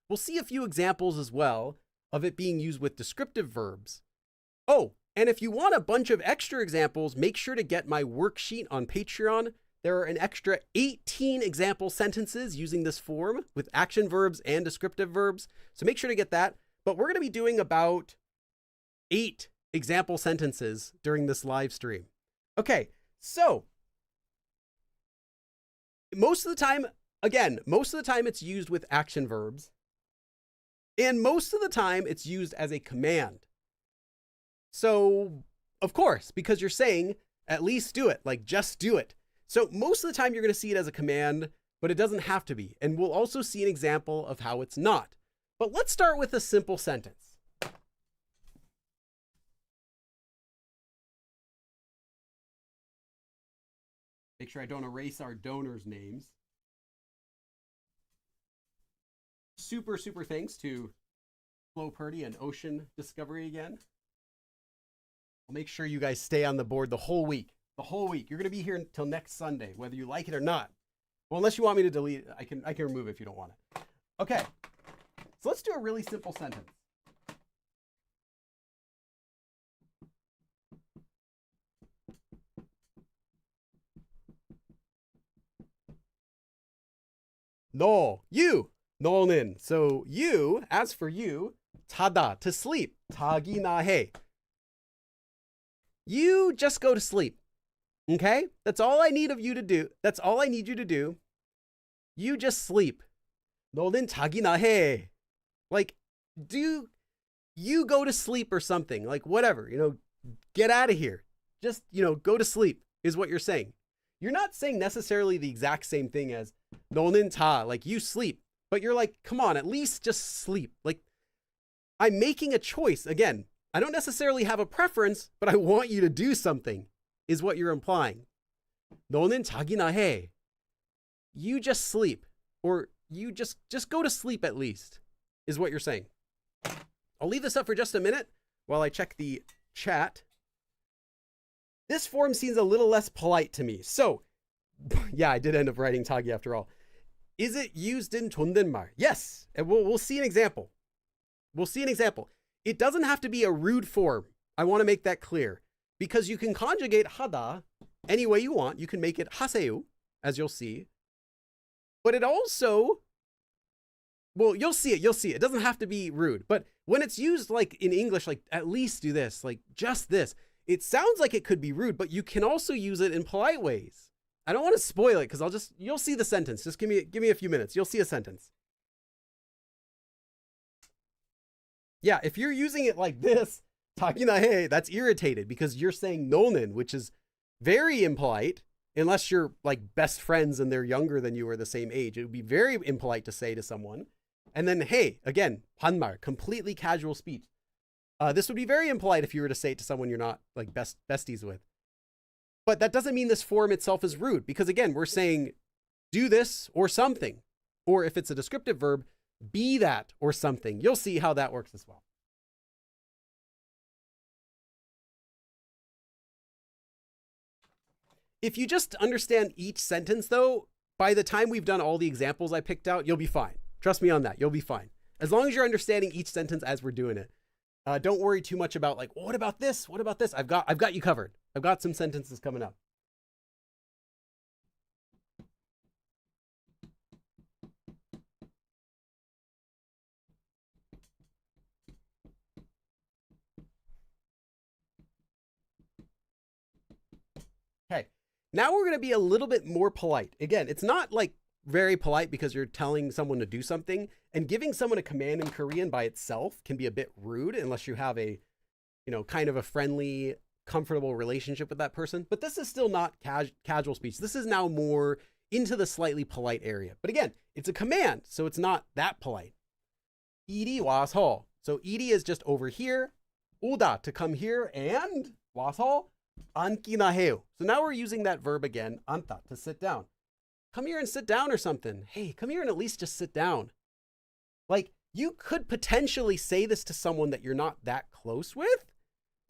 We'll see a few examples as well of it being used with descriptive verbs. Oh, and if you want a bunch of extra examples, make sure to get my worksheet on Patreon. There are an extra 18 example sentences using this form with action verbs and descriptive verbs. So make sure to get that. But we're going to be doing about 8 example sentences during this live stream. Okay, so most of the time it's used with action verbs. And most of the time it's used as a command. So, of course, because you're saying, at least do it, like just do it. So most of the time you're going to see it as a command, but it doesn't have to be. And we'll also see an example of how it's not. But let's start with a simple sentence. Make sure I don't erase our donors' names. Super thanks to Flo Purdy and Ocean Discovery again. I'll make sure you guys stay on the board the whole week. The whole week. You're going to be here until next Sunday, whether you like it or not. Well, unless you want me to delete it, I can remove it if you don't want it. Okay. So let's do a really simple sentence. No, you. 너는. So you, as for you, 자다, to sleep. 자기나 해. You just go to sleep. Okay? That's all I need of you to do. That's all I need you to do. You just sleep. 너는 자기나 해. Like, do you go to sleep or something? Like, whatever, get out of here. Just, go to sleep is what you're saying. You're not saying necessarily the exact same thing as 너는 자, like you sleep. But you're like, come on, at least just sleep. Like, I'm making a choice. Again, I don't necessarily have a preference, but I want you to do something, is what you're implying. 너는 자기나 해. You just sleep. Or you just go to sleep at least, is what you're saying. I'll leave this up for just a minute while I check the chat. This form seems a little less polite to me. So, yeah, I did end up writing Tagi after all. Is it used in 존댓말? Yes. And we'll see an example. We'll see an example. It doesn't have to be a rude form. I want to make that clear. Because you can conjugate 하다 any way you want. You can make it 하세요, as you'll see. But it also, well, you'll see it. It doesn't have to be rude. But when it's used like in English, like at least do this, like just this, it sounds like it could be rude, but you can also use it in polite ways. I don't want to spoil it because you'll see the sentence. Just give me a few minutes. You'll see a sentence. Yeah, if you're using it like this, 자기나 해, that's irritated because you're saying 너는, which is very impolite, unless you're like best friends and they're younger than you or the same age. It would be very impolite to say to someone. And then hey, again, 반말, completely casual speech. This would be very impolite if you were to say it to someone you're not like besties with. But that doesn't mean this form itself is rude because again, we're saying do this or something. Or if it's a descriptive verb, be that or something. You'll see how that works as well. If you just understand each sentence though, by the time we've done all the examples I picked out, you'll be fine. Trust me on that, you'll be fine. As long as you're understanding each sentence as we're doing it. Don't worry too much about like, well, what about this? What about this? I've got you covered. I've got some sentences coming up. Okay, now we're going to be a little bit more polite. Again, it's not like very polite because you're telling someone to do something, and giving someone a command in Korean by itself can be a bit rude unless you have a, kind of a friendly, comfortable relationship with that person. But this is still not casual speech. This is now more into the slightly polite area. But again, it's a command, so it's not that polite. 이리 와서. So 이리 is just over here. 오다 to come here, and 와서 앉기나 해요. So now we're using that verb again, 앉다, to sit down. Come here and sit down or something. Hey, come here and at least just sit down. Like, you could potentially say this to someone that you're not that close with,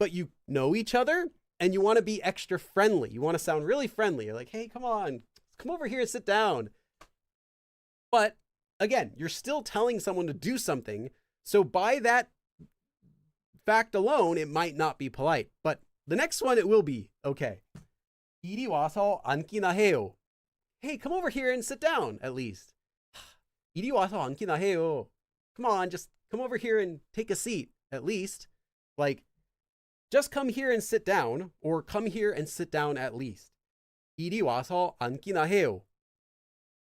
but you know each other and you want to be extra friendly. You want to sound really friendly. You're like, hey, come on, come over here and sit down. But again, you're still telling someone to do something. So by that fact alone, it might not be polite. But the next one, it will be okay. 이리 와서 앉기나 해요. Hey, come over here and sit down, at least. 이리 와서 앉기나 해요. Come on, just come over here and take a seat, at least. Like, just come here and sit down, or come here and sit down at least. 이리 와서 앉기나 해요.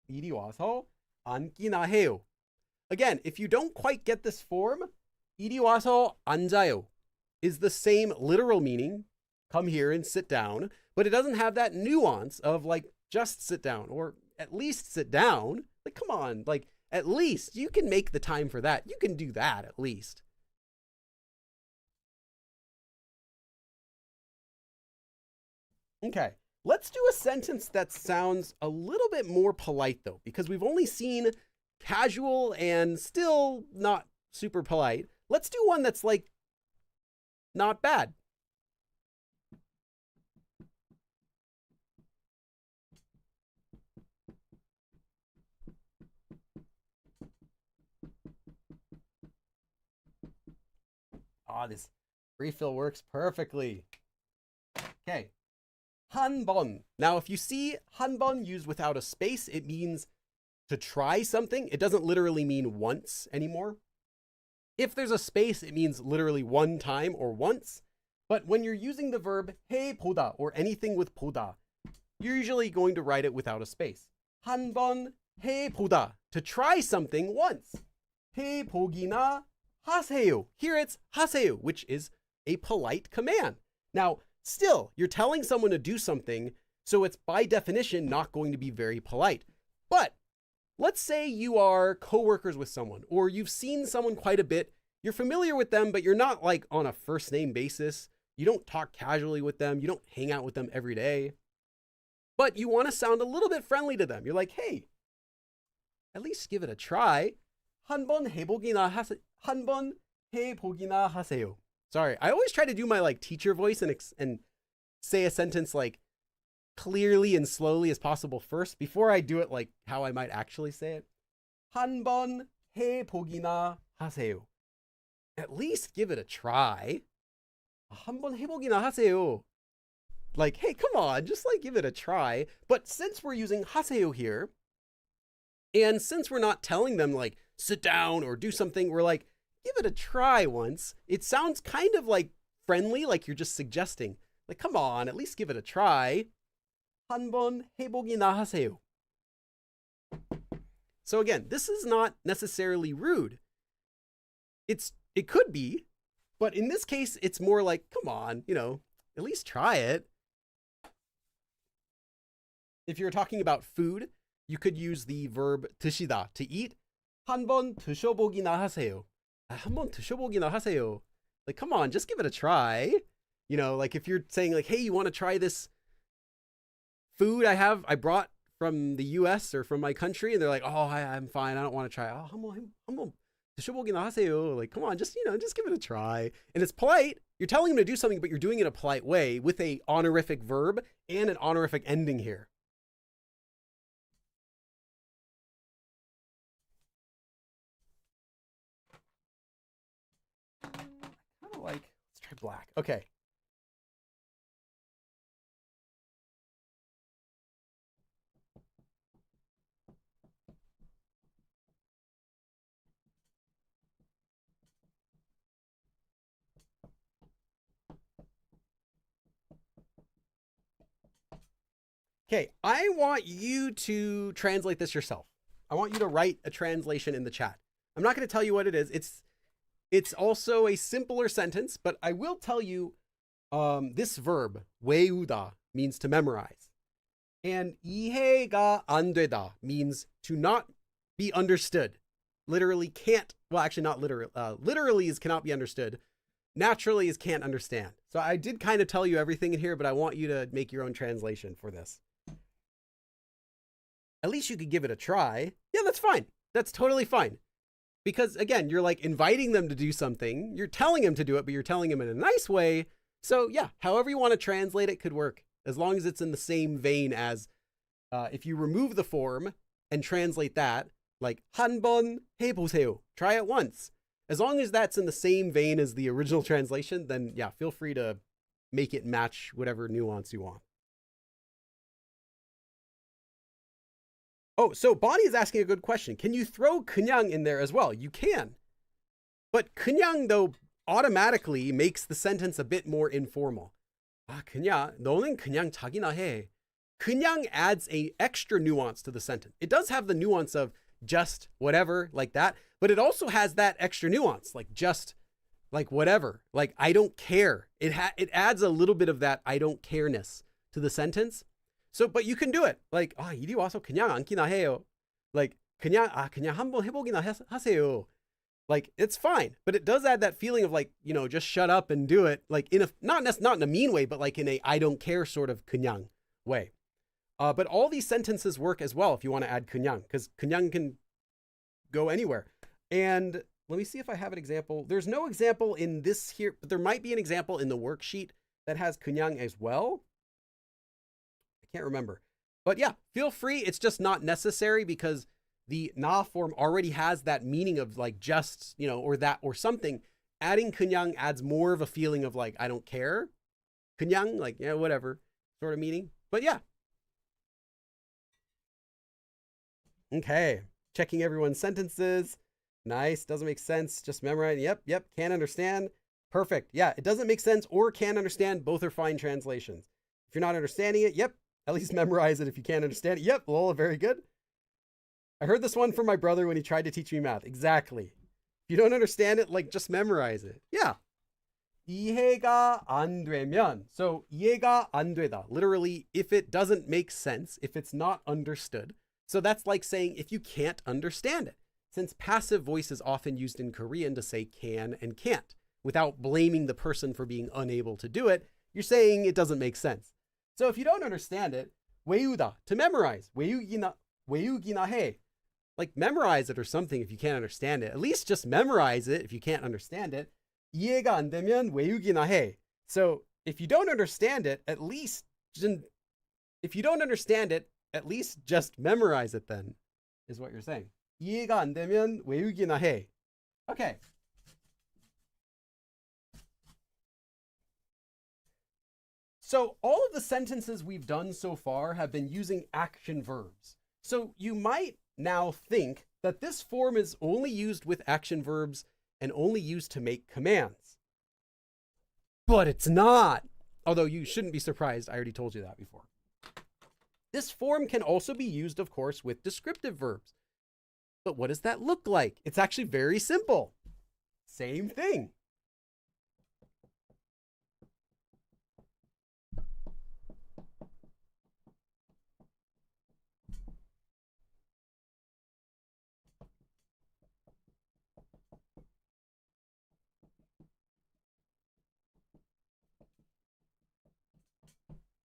이리 와서 앉기나 해요. Again, if you don't quite get this form, 이리 와서 앉아요 is the same literal meaning, come here and sit down, but it doesn't have that nuance of like, just sit down, or at least sit down. Like, come on, like, at least you can make the time for that. You can do that at least. Okay, let's do a sentence that sounds a little bit more polite though, because we've only seen casual and still not super polite. Let's do one that's like not bad. This refill works perfectly. Okay. 한 번. Now, if you see 한 번 used without a space, it means to try something. It doesn't literally mean once anymore. If there's a space, it means literally one time or once. But when you're using the verb 해보다 or anything with 보다, you're usually going to write it without a space. 한 번 해보다, to try something once. 해보기나 하세요. Here it's 하세요, which is a polite command. Now, still, you're telling someone to do something, so it's by definition not going to be very polite. But let's say you are coworkers with someone, or you've seen someone quite a bit. You're familiar with them, but you're not like on a first name basis. You don't talk casually with them. You don't hang out with them every day. But you want to sound a little bit friendly to them. You're like, hey, at least give it a try. 한번 해보기나 하세요. Sorry, I always try to do my like teacher voice and say a sentence like clearly and slowly as possible first before I do it like how I might actually say it. 한번 해보기나 하세요. At least give it a try. 한번 해보기나 하세요. Like, hey, come on, just like give it a try. But since we're using 하세요 here, and since we're not telling them like sit down or do something, we're like, give it a try once. It sounds kind of like friendly, like you're just suggesting. Like, come on, at least give it a try. 한번 해보기나 하세요. So again, this is not necessarily rude. It could be, but in this case, it's more like, come on, at least try it. If you're talking about food, you could use the verb 드시다, to eat. 한번 드셔보기나 하세요. 한번 드셔보기나 하세요. Like, come on, just give it a try. Like if you're saying like, hey, you want to try this food I brought from the US or from my country, and they're like, oh, I'm fine, I don't want to try. 한번 드셔보기나 하세요. Like, come on, just give it a try. And it's polite. You're telling them to do something, but you're doing it in a polite way with a honorific verb and an honorific ending here. try black. Okay. Okay, I want you to translate this yourself. I want you to write a translation in the chat. I'm not going to tell you what it is. It's also a simpler sentence, but I will tell you this verb, 외우다, means to memorize. And 이해가 안 되다 means to not be understood. Literally can't, well, actually not literally. Literally is cannot be understood. Naturally is can't understand. So I did kind of tell you everything in here, but I want you to make your own translation for this. At least you could give it a try. Yeah, that's fine. That's totally fine. Because again, you're like inviting them to do something. You're telling them to do it, but you're telling them in a nice way. So yeah, however you want to translate it could work. As long as it's in the same vein as if you remove the form and translate that, like 한번 해보세요. Try it once. As long as that's in the same vein as the original translation, then yeah, feel free to make it match whatever nuance you want. Oh, so Bonnie is asking a good question. Can you throw 그냥 in there as well? You can. But 그냥, though, automatically makes the sentence a bit more informal. 아, 그냥, 너는 그냥 자기나 해. 그냥 adds a extra nuance to the sentence. It does have the nuance of just whatever, like that, but it also has that extra nuance, like just, like whatever, like I don't care. It adds a little bit of that I don't care-ness to the sentence. So, but you can do it. Like, 이리 와서 그냥 앉기나 해요. Like, 그냥 한번 해보기나 하세요. Like, it's fine. But it does add that feeling of like, you know, just shut up and do it. Like, in a, not in a mean way, but like in a I don't care sort of 그냥 way. But all these sentences work as well if you want to add 그냥, because 그냥 can go anywhere. And let me see if I have an example. There's no example in this here, but there might be an example in the worksheet that has 그냥 as well. Can't remember. But yeah, feel free. It's just not necessary because the na form already has that meaning of like just, you know, or that or something. Adding 그냥 adds more of a feeling of like, I don't care. 그냥, like, yeah, whatever sort of meaning. But yeah. Okay. Checking everyone's sentences. Nice. Doesn't make sense. Just memorize. Yep. Can't understand. Perfect. Yeah, it doesn't make sense or can't understand. Both are fine translations. If you're not understanding it, yep. At least memorize it if you can't understand it. Yep, Lola, very good. I heard this one from my brother when he tried to teach me math. Exactly. If you don't understand it, like, just memorize it. Yeah. 이해가 안 되면. So, 이해가 안 되다. Literally, if it doesn't make sense, if it's not understood. So that's like saying if you can't understand it. Since passive voice is often used in Korean to say can and can't, without blaming the person for being unable to do it, you're saying it doesn't make sense. So if you don't understand it, 외우다, to memorize. 외우기나 해. Like memorize it or something if you can't understand it. At least just memorize it if you can't understand it. 이해가 안 되면 외우기나 해. So if you don't understand it, at least just memorize it then, is what you're saying. 이해가 안 되면 외우기나 해. Okay. So all of the sentences we've done so far have been using action verbs. So you might now think that this form is only used with action verbs and only used to make commands. But it's not. Although you shouldn't be surprised, I already told you that before. This form can also be used, of course, with descriptive verbs. But what does that look like? It's actually very simple. Same thing.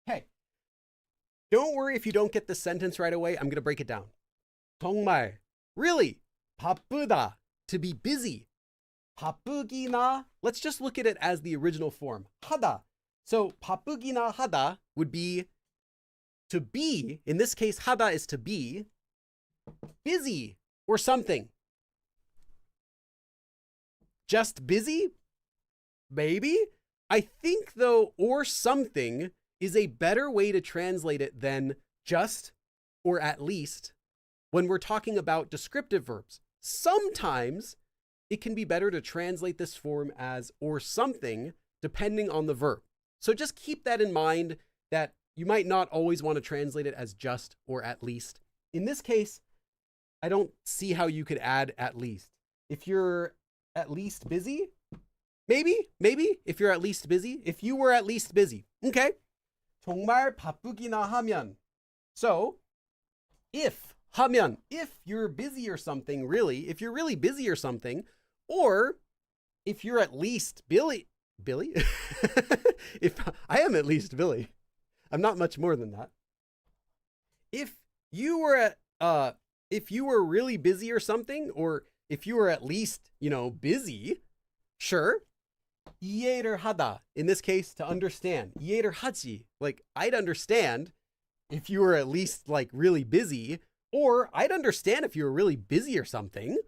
Hey, don't worry if you don't get the sentence right away. I'm going to break it down. 정말, really, 바쁘다, to be busy. 바쁘기나, let's just look at it as the original form. 하다. So 바쁘기나 하다 would be to be. In this case, 하다 is to be busy or something. Just busy? Maybe. I think, though, or something is a better way to translate it than just or at least when we're talking about descriptive verbs. Sometimes it can be better to translate this form as or something depending on the verb. So just keep that in mind, that you might not always want to translate it as just or at least. In this case, I don't see how you could add at least. If you're at least busy, maybe, if you're at least busy, if you were at least busy. Okay. 정말 바쁘기나 하면. So, if 하면, if you're busy or something, really, if you're really busy or something, or if you're at least Billy? If I am at least Billy. I'm not much more than that. If you were really busy or something, or if you were at least, busy, sure. 이해를 하다, in this case, to understand. 이해를 하지, like I'd understand if you were at least like really busy, or I'd understand if you were really busy or something.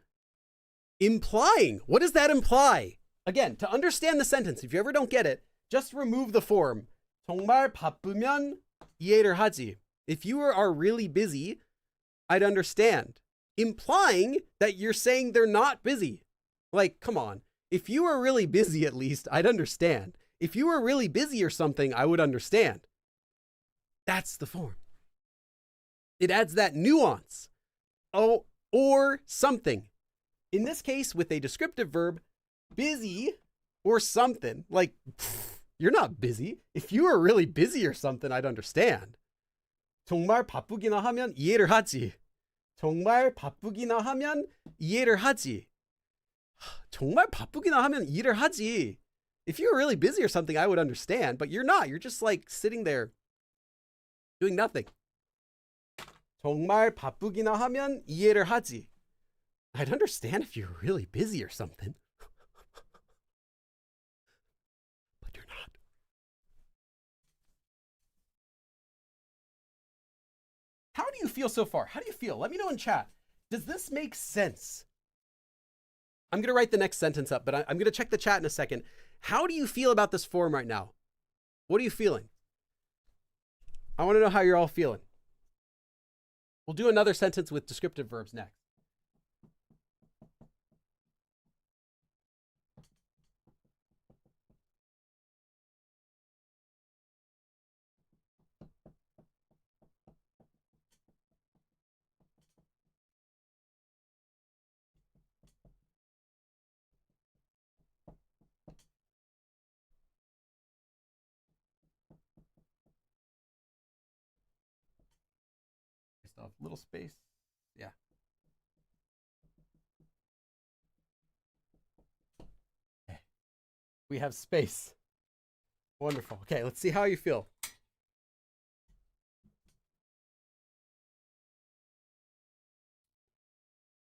Implying, what does that imply? Again, to understand the sentence, if you ever don't get it, just remove the form. 정말 바쁘면 이해를 하지. If you are really busy, I'd understand. Implying that you're saying they're not busy. Like, come on. If you were really busy, at least, I'd understand. If you were really busy or something, I would understand. That's the form. It adds that nuance. Oh, or something. In this case, with a descriptive verb, busy or something. Like, you're not busy. If you were really busy or something, I'd understand. 정말 바쁘기나 하면 이해를 하지. 정말 바쁘기나 하면 이해를 하지. 정말 바쁘기나 하면 이해를 하지. If you were really busy or something, I would understand, but you're not. You're just like sitting there doing nothing. 정말 바쁘기나 하면 이해를 하지. I'd understand if you were really busy or something. But you're not. How do you feel so far? How do you feel? Let me know in chat. Does this make sense? I'm going to write the next sentence up, but I'm going to check the chat in a second. How do you feel about this form right now? What are you feeling? I want to know how you're all feeling. We'll do another sentence with descriptive verbs next. Little space. Yeah. Okay. We have space. Wonderful. Okay, let's see how you feel.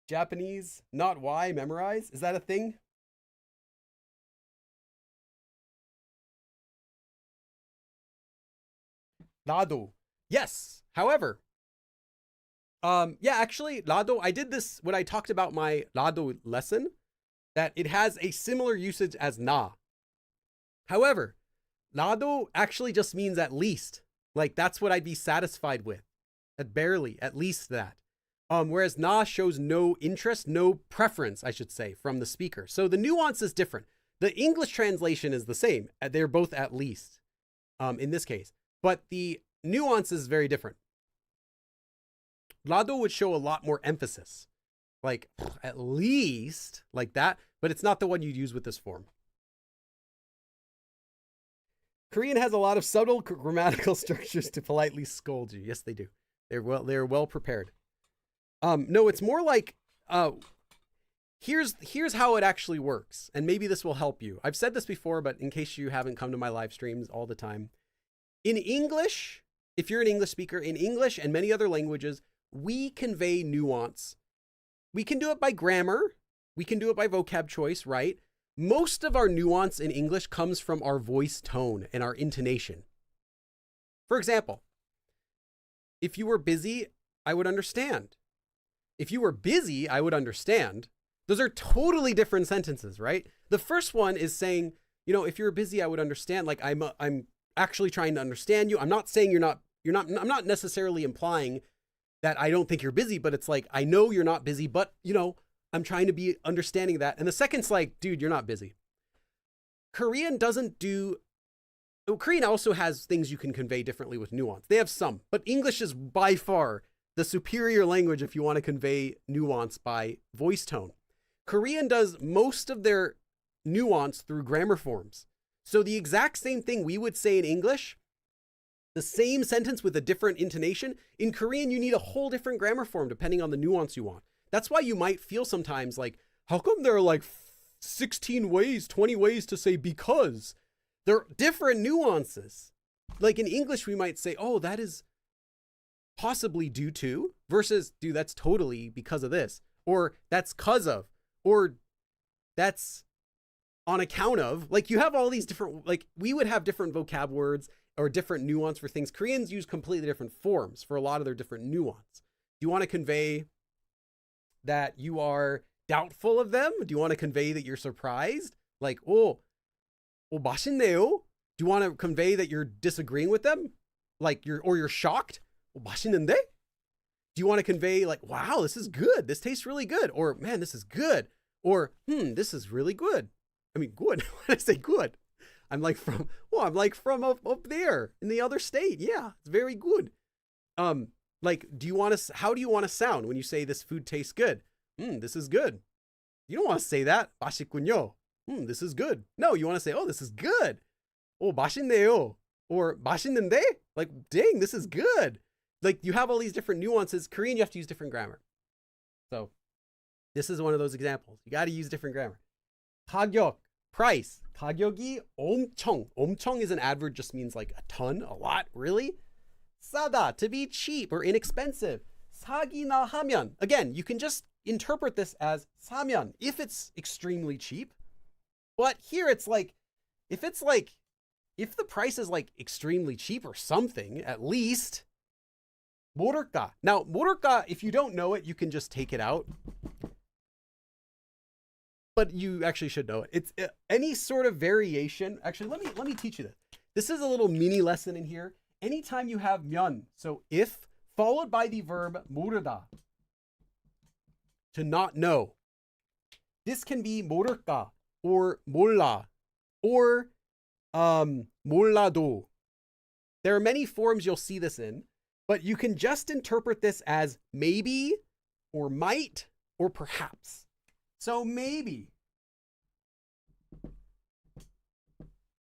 Japanese, not why, memorize. Is that a thing? 나도. Yes. However, actually, 나도, I did this when I talked about my 나도 lesson, that it has a similar usage as 나. However, 나도 actually just means at least. Like, that's what I'd be satisfied with. At least that. Whereas 나 shows no interest, no preference, I should say, from the speaker. So the nuance is different. The English translation is the same. They're both at least, in this case. But the nuance is very different. 나도 would show a lot more emphasis, like at least, like that, but it's not the one you'd use with this form. Korean has a lot of subtle grammatical structures to politely scold you. Yes, they do. They're well prepared. No, it's more like, here's how it actually works, and maybe this will help you. I've said this before, but in case you haven't come to my live streams all the time, in English, if you're an English speaker, in English and many other languages, we convey nuance. We can do it by grammar. We can do it by vocab choice, right? Most of our nuance in English comes from our voice tone and our intonation. For example, if you were busy, I would understand. If you were busy, I would understand. Those are totally different sentences, right? The first one is saying, if you're busy, I would understand. Like I'm actually trying to understand you. I'm not saying I'm not necessarily implying that I don't think you're busy, but it's like, I know you're not busy, but I'm trying to be understanding of that. And the second's like, dude, you're not busy. Korean also has things you can convey differently with nuance. They have some, but English is by far the superior language if you want to convey nuance by voice tone. Korean does most of their nuance through grammar forms. So the exact same thing we would say in English, the same sentence with a different intonation, in Korean you need a whole different grammar form depending on the nuance you want. That's why you might feel sometimes like, how come there are like 16 ways, 20 ways to say because? They're different nuances. Like in English, we might say, oh, that is possibly due to, versus, dude, that's totally because of this, or that's cause of, or that's on account of. Like you have all these different, like we would have different vocab words or different nuance for things. Koreans use completely different forms for a lot of their different nuance. Do you want to convey that you are doubtful of them? Do you want to convey that you're surprised? Like, oh, 맛있네요. Do you want to convey that you're disagreeing with them? Like you're shocked? 맛있는데? Do you want to convey like, wow, this is good. This tastes really good. Or man, this is good. Or, this is really good. I mean, good. When I say good, I'm like from up there in the other state. Yeah, it's very good. Like, how do you want to sound when you say this food tastes good? This is good. You don't want to say that. 맛있군요. This is good. No, you want to say, oh, this is good. Oh, 맛있네요. Or 맛있는데? Like, dang, this is good. Like, you have all these different nuances. Korean, you have to use different grammar. So, this is one of those examples. You got to use different grammar. 가격, price. 가격이 엄청. 엄청 is an adverb, just means like a ton, a lot, really. 싸다, to be cheap or inexpensive. 사기나 하면. Again, you can just interpret this as 사면, if it's extremely cheap. But here it's like, if the price is like extremely cheap or something, at least, 모를까. Now, 모를까, if you don't know it, you can just take it out. But you actually should know it. It's any sort of variation. Actually, let me teach you this. This is a little mini lesson in here. Anytime you have 면, so if, followed by the verb 모르다, to not know. This can be 모를까, or 몰라, or 몰라도. There are many forms you'll see this in, but you can just interpret this as maybe, or might, or perhaps. So maybe.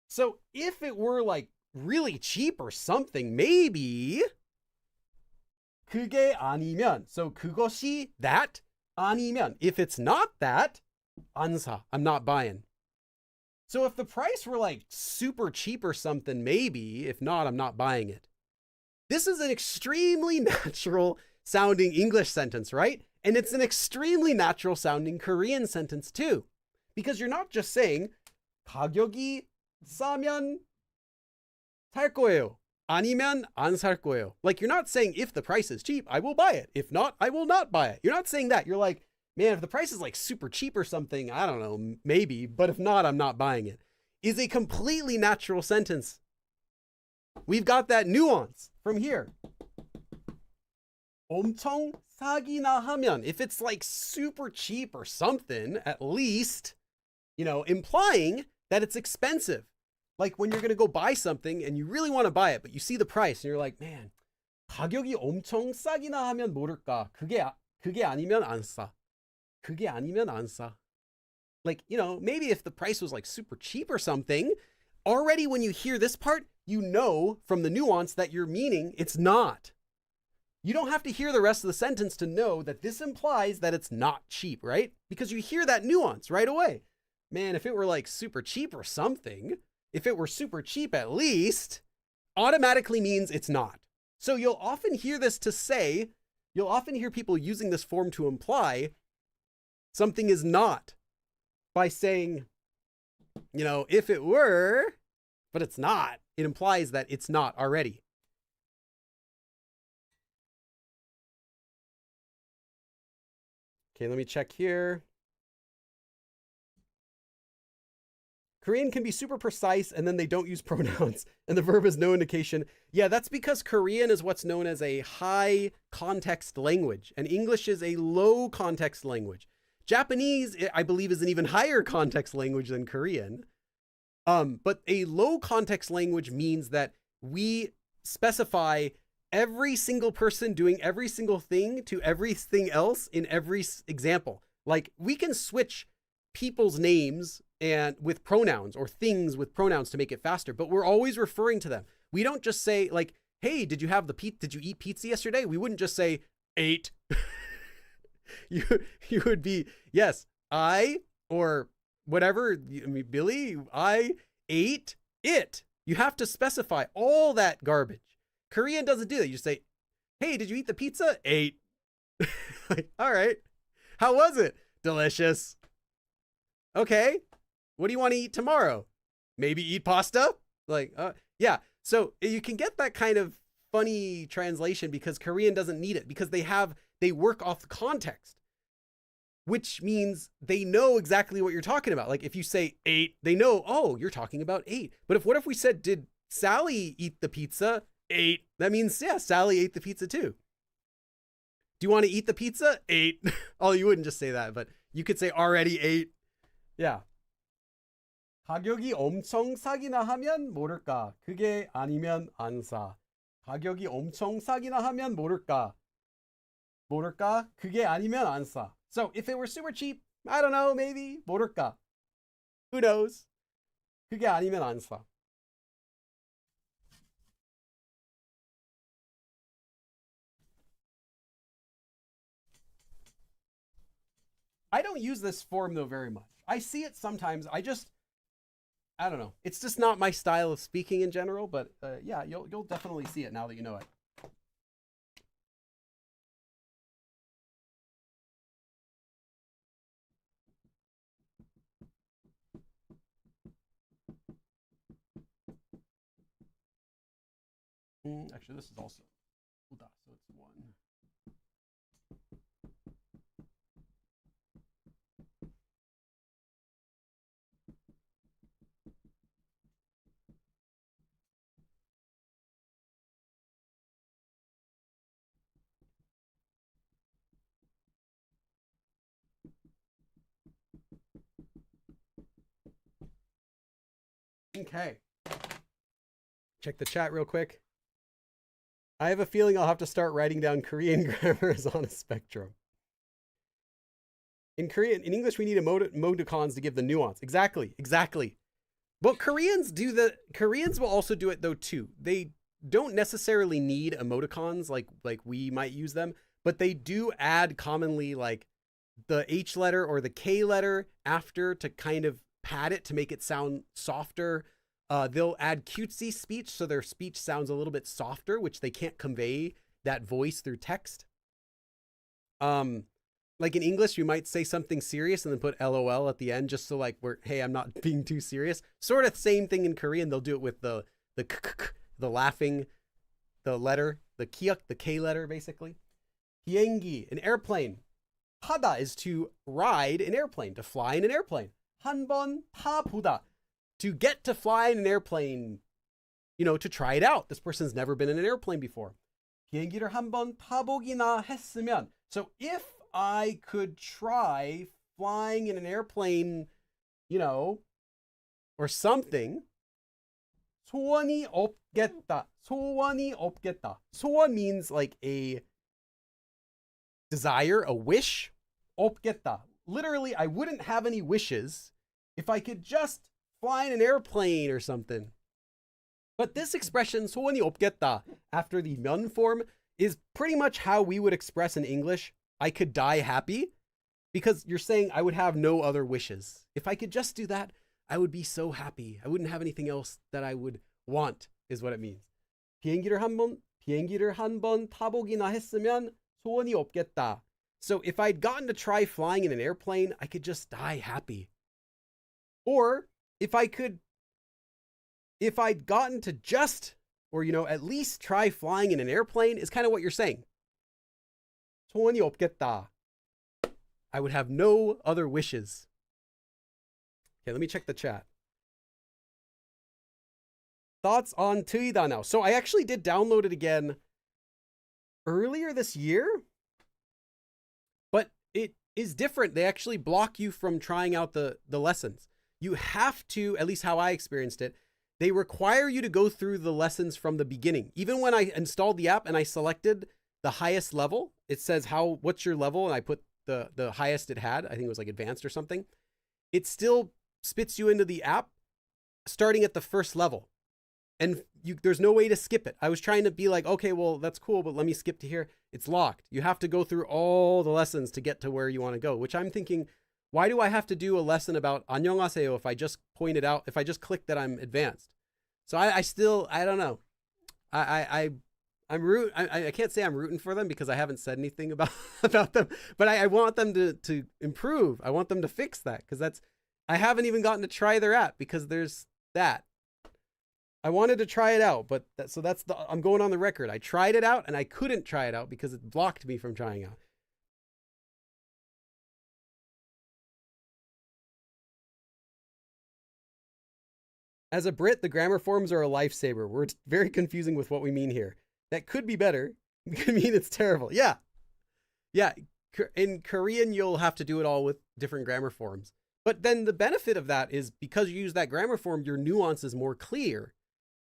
So if it were like really cheap or something, maybe 그게 아니면. So 그것이 that, 아니면. If it's not that, 안 사. I'm not buying. So if the price were like super cheap or something, maybe. If not, I'm not buying it. This is an extremely natural sounding English sentence, right? And it's an extremely natural sounding Korean sentence too. Because you're not just saying 가격이 싸면 살 거예요. 아니면 안 살 거예요. Like you're not saying if the price is cheap, I will buy it. If not, I will not buy it. You're not saying that. You're like, man, if the price is like super cheap or something, I don't know, maybe, but if not, I'm not buying it. Is a completely natural sentence. We've got that nuance from here. 엄청 싸기나 하면, if it's like super cheap or something, at least, implying that it's expensive. Like when you're going to go buy something and you really want to buy it, but you see the price and you're like, man, 가격이 엄청 싸기나 하면 모를까. 그게 아니면 안 사. 그게 아니면 안 사. Like, maybe if the price was like super cheap or something, already when you hear this part, you know from the nuance that you're meaning it's not. You don't have to hear the rest of the sentence to know that this implies that it's not cheap, right? Because you hear that nuance right away. Man, if it were like super cheap or something, if it were super cheap at least, automatically means it's not. So you'll often hear people using this form to imply something is not by saying, if it were, but it's not. It implies that it's not already. Okay, let me check here. Korean can be super precise and then they don't use pronouns and the verb is no indication. Yeah, that's because Korean is what's known as a high context language and English is a low context language. Japanese, I believe, is an even higher context language than Korean. But a low context language means that we specify every single person doing every single thing to everything else in every example. Like we can switch people's names and with pronouns or things with pronouns to make it faster, but we're always referring to them. We don't just say like, hey, did you eat pizza yesterday? We wouldn't just say ate. you would be, yes, I, or whatever. I mean, Billy, I ate it. You have to specify all that garbage. Korean doesn't do that. You just say, hey, did you eat the pizza? Ate. Like, all right. How was it? Delicious. Okay. What do you want to eat tomorrow? Maybe eat pasta? Like, yeah. So you can get that kind of funny translation because Korean doesn't need it because they work off the context, which means they know exactly what you're talking about. Like if you say ate, they know, oh, you're talking about ate. But what if we said, did Sally eat the pizza? Ate. That means, yeah, Sally ate the pizza too. Do you want to eat the pizza? Ate. Oh, you wouldn't just say that, but you could say already ate. Yeah. 가격이 엄청 싸기나 하면 모를까? 그게 아니면 안 사. 가격이 엄청 싸기나 하면 모를까? 모를까? 그게 아니면 안 사. So if it were super cheap, I don't know, maybe 모를까? Who knows? 그게 아니면 안 사. I don't use this form though very much. I see it sometimes. I don't know. It's just not my style of speaking in general, but yeah, you'll definitely see it now that you know it. Actually, this is also so it's one. Okay. Check the chat real quick. I have a feeling I'll have to start writing down Korean grammars on a spectrum. In English, we need emoticons to give the nuance. Exactly. Well, Koreans will also do it though too. They don't necessarily need emoticons like we might use them, but they do add commonly like the H letter or the K letter after to kind of pad it to make it sound softer. They'll add cutesy speech so their speech sounds a little bit softer, which they can't convey that voice through text. Like in English, you might say something serious and then put LOL at the end just so like hey, I'm not being too serious. Sort of same thing in Korean. They'll do it with the laughing, the letter, the kiuk, the K letter basically. 비행기, an airplane. 타다 is to ride an airplane, to fly in an airplane. 한번 타보다, to get to fly in an airplane, to try it out. This person's never been in an airplane before. 비행기를 한번 타보기나 했으면. So if I could try flying in an airplane, or something, 소원이 없겠다. 소원이 없겠다. 소원 means like a desire, a wish. 없겠다. Literally, I wouldn't have any wishes if I could just fly in an airplane or something. But this expression, 소원이 없겠다, after the 면 form, is pretty much how we would express in English, I could die happy, because you're saying I would have no other wishes. If I could just do that, I would be so happy. I wouldn't have anything else that I would want, is what it means. 비행기를 한 번 타보기나 했으면 소원이 없겠다. So if I'd gotten to try flying in an airplane, I could just die happy. Or if I'd gotten to just, or at least try flying in an airplane, is kind of what you're saying. 소원이 없겠다. I would have no other wishes. Okay, let me check the chat. thoughts on Tuida now. So I actually did download it again earlier this year, but it is different. They actually block you from trying out the lessons. You have to, at least how I experienced it, they require you to go through the lessons from the beginning. Even when I installed the app and I selected the highest level, it says what's your level, and I put the highest it had. I think it was like advanced or something. It still spits you into the app starting at the first level. And there's no way to skip it. I was trying to be like, okay, well, that's cool, but let me skip to here. It's locked. You have to go through all the lessons to get to where you want to go, which I'm thinking, why do I have to do a lesson about 안녕하세요 if I just point it out, if I just click that I'm advanced? So I don't know. I can't say I'm rooting for them because I haven't said anything about them, but I want them to improve. I want them to fix that, because I haven't even gotten to try their app because there's that. I wanted to try it out, but I'm going on the record. I tried it out and I couldn't try it out because it blocked me from trying out. As a Brit, the grammar forms are a lifesaver. We're very confusing with what we mean here. That could be better. It could mean it's terrible. Yeah. Yeah. In Korean, you'll have to do it all with different grammar forms. But then the benefit of that is because you use that grammar form, your nuance is more clear.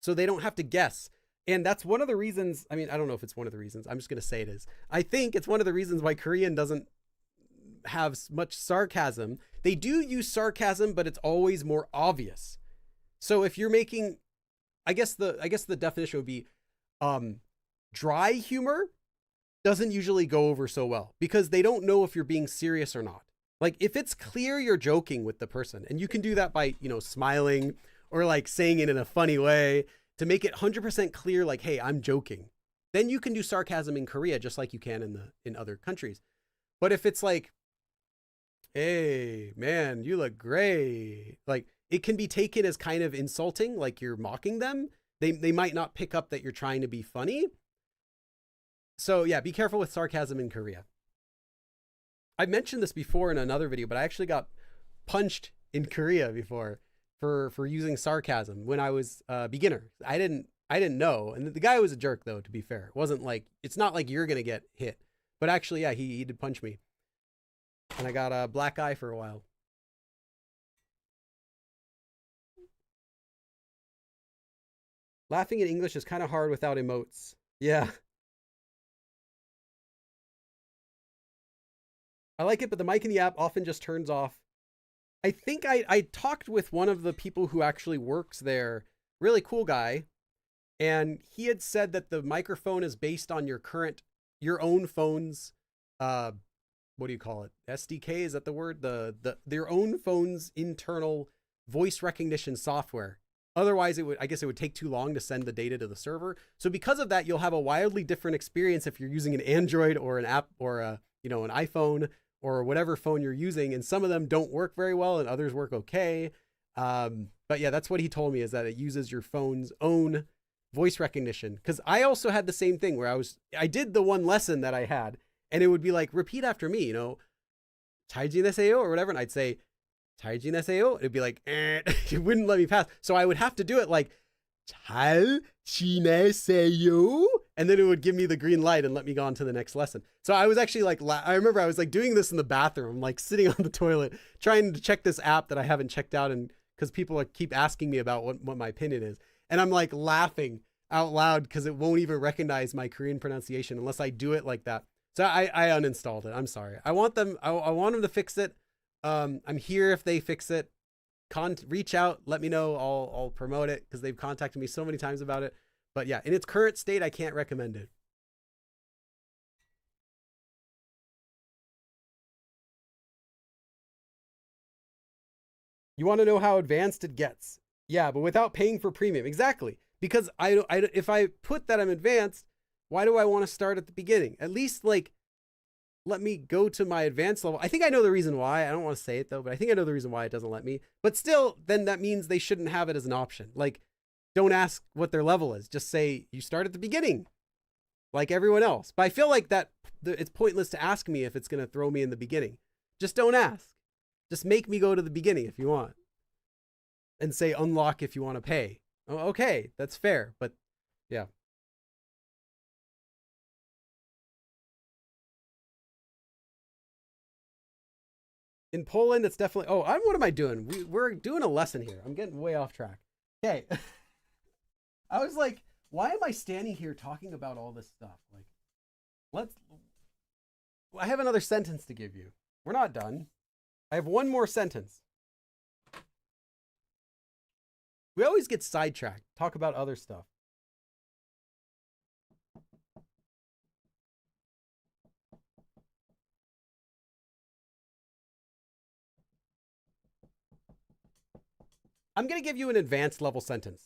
So they don't have to guess. And that's one of the reasons, I mean, I don't know if it's one of the reasons. I'm just going to say it is. I think it's one of the reasons why Korean doesn't have much sarcasm. They do use sarcasm, but it's always more obvious. So if you're making, I guess the definition would be dry humor doesn't usually go over so well because they don't know if you're being serious or not. Like if it's clear you're joking with the person, and you can do that by, smiling or like saying it in a funny way to make it 100% clear, like, hey, I'm joking. Then you can do sarcasm in Korea just like you can in other countries. But if it's like, hey, man, you look great, like it can be taken as kind of insulting, like you're mocking them. They might not pick up that you're trying to be funny. So yeah, be careful with sarcasm in Korea. I mentioned this before in another video, but I actually got punched in Korea before for using sarcasm when I was a beginner. I didn't know. And the guy was a jerk though, to be fair. It wasn't like, it's not like you're going to get hit, but actually, yeah, he did punch me and I got a black eye for a while. Laughing in English is kind of hard without emotes. Yeah. I like it, but the mic in the app often just turns off. I think I talked with one of the people who actually works there, really cool guy, and he had said that the microphone is based on your own phone's, what do you call it? SDK, is that the word? Their own phone's internal voice recognition software. Otherwise, it would take too long to send the data to the server. So because of that, you'll have a wildly different experience if you're using an Android or an app or an iPhone or whatever phone you're using. And some of them don't work very well and others work okay. But yeah, that's what he told me, is that it uses your phone's own voice recognition. Because I also had the same thing where I did the one lesson that I had, and it would be like, repeat after me, 잘 지내세요 or whatever. And I'd say, 잘 지내세요. It'd be like, it wouldn't let me pass. So I would have to do it like, 잘 지내세요. And then it would give me the green light and let me go on to the next lesson. So I was actually like, I remember I was like doing this in the bathroom, like sitting on the toilet, trying to check this app that I haven't checked out. And because people keep asking me about what my opinion is. And I'm like laughing out loud because it won't even recognize my Korean pronunciation unless I do it like that. So I uninstalled it. I'm sorry. I want them to fix it. I'm here if they fix it. Reach out, let me know. I'll promote it because they've contacted me so many times about it. But yeah, in its current state, I can't recommend it. You want to know how advanced it gets? Yeah, but without paying for premium. Exactly. Because if I put that I'm advanced, why do I want to start at the beginning? At least like, let me go to my advanced level. I think I know the reason why. I don't want to say it though, but I think I know the reason why it doesn't let me. But still, then that means they shouldn't have it as an option. Like, don't ask what their level is. Just say you start at the beginning, like everyone else. But I feel like it's pointless to ask me if it's going to throw me in the beginning. Just don't ask. Just make me go to the beginning if you want. And say unlock if you want to pay. Oh, okay, that's fair, but yeah. In Poland, it's definitely. Oh, what am I doing? We're doing a lesson here. I'm getting way off track. Okay. I was like, why am I standing here talking about all this stuff? Like, let's. I have another sentence to give you. We're not done. I have one more sentence. We always get sidetracked, talk about other stuff. I'm going to give you an advanced level sentence.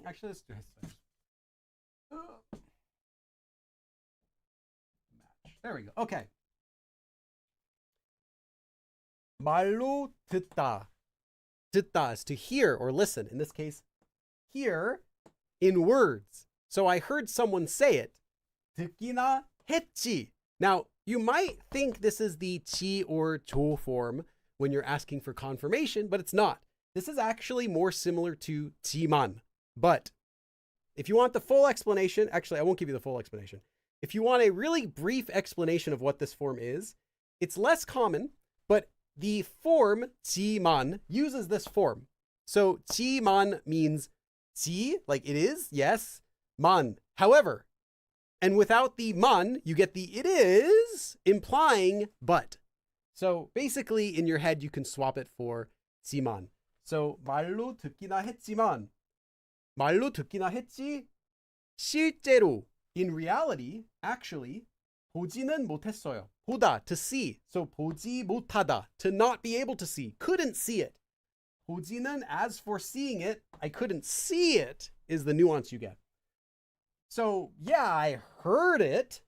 Actually, let's do this. Match. There we go. Okay. 말로 듣다. 듣다 is to hear or listen. In this case, hear in words. So I heard someone say it. 듣기나 했지. Now, you might think this is the 지 or 조 form when you're asking for confirmation, but it's not. This is actually more similar to 지만. But if you want the full explanation, actually, I won't give you the full explanation. If you want a really brief explanation of what this form is, it's less common, but the form 지만 uses this form. So 지만 means 지, like it is, yes, 만, however. And without the man, you get the it is, implying but. So basically, in your head, you can swap it for 지만. So 말로 듣기나 했지만, 말로 듣기나 했지, 실제로, in reality, actually, 보지는 못했어요. 보다, to see. So 보지 못하다, to not be able to see, couldn't see it. 보지는, as for seeing it, I couldn't see it, is the nuance you get. So, yeah, I heard it,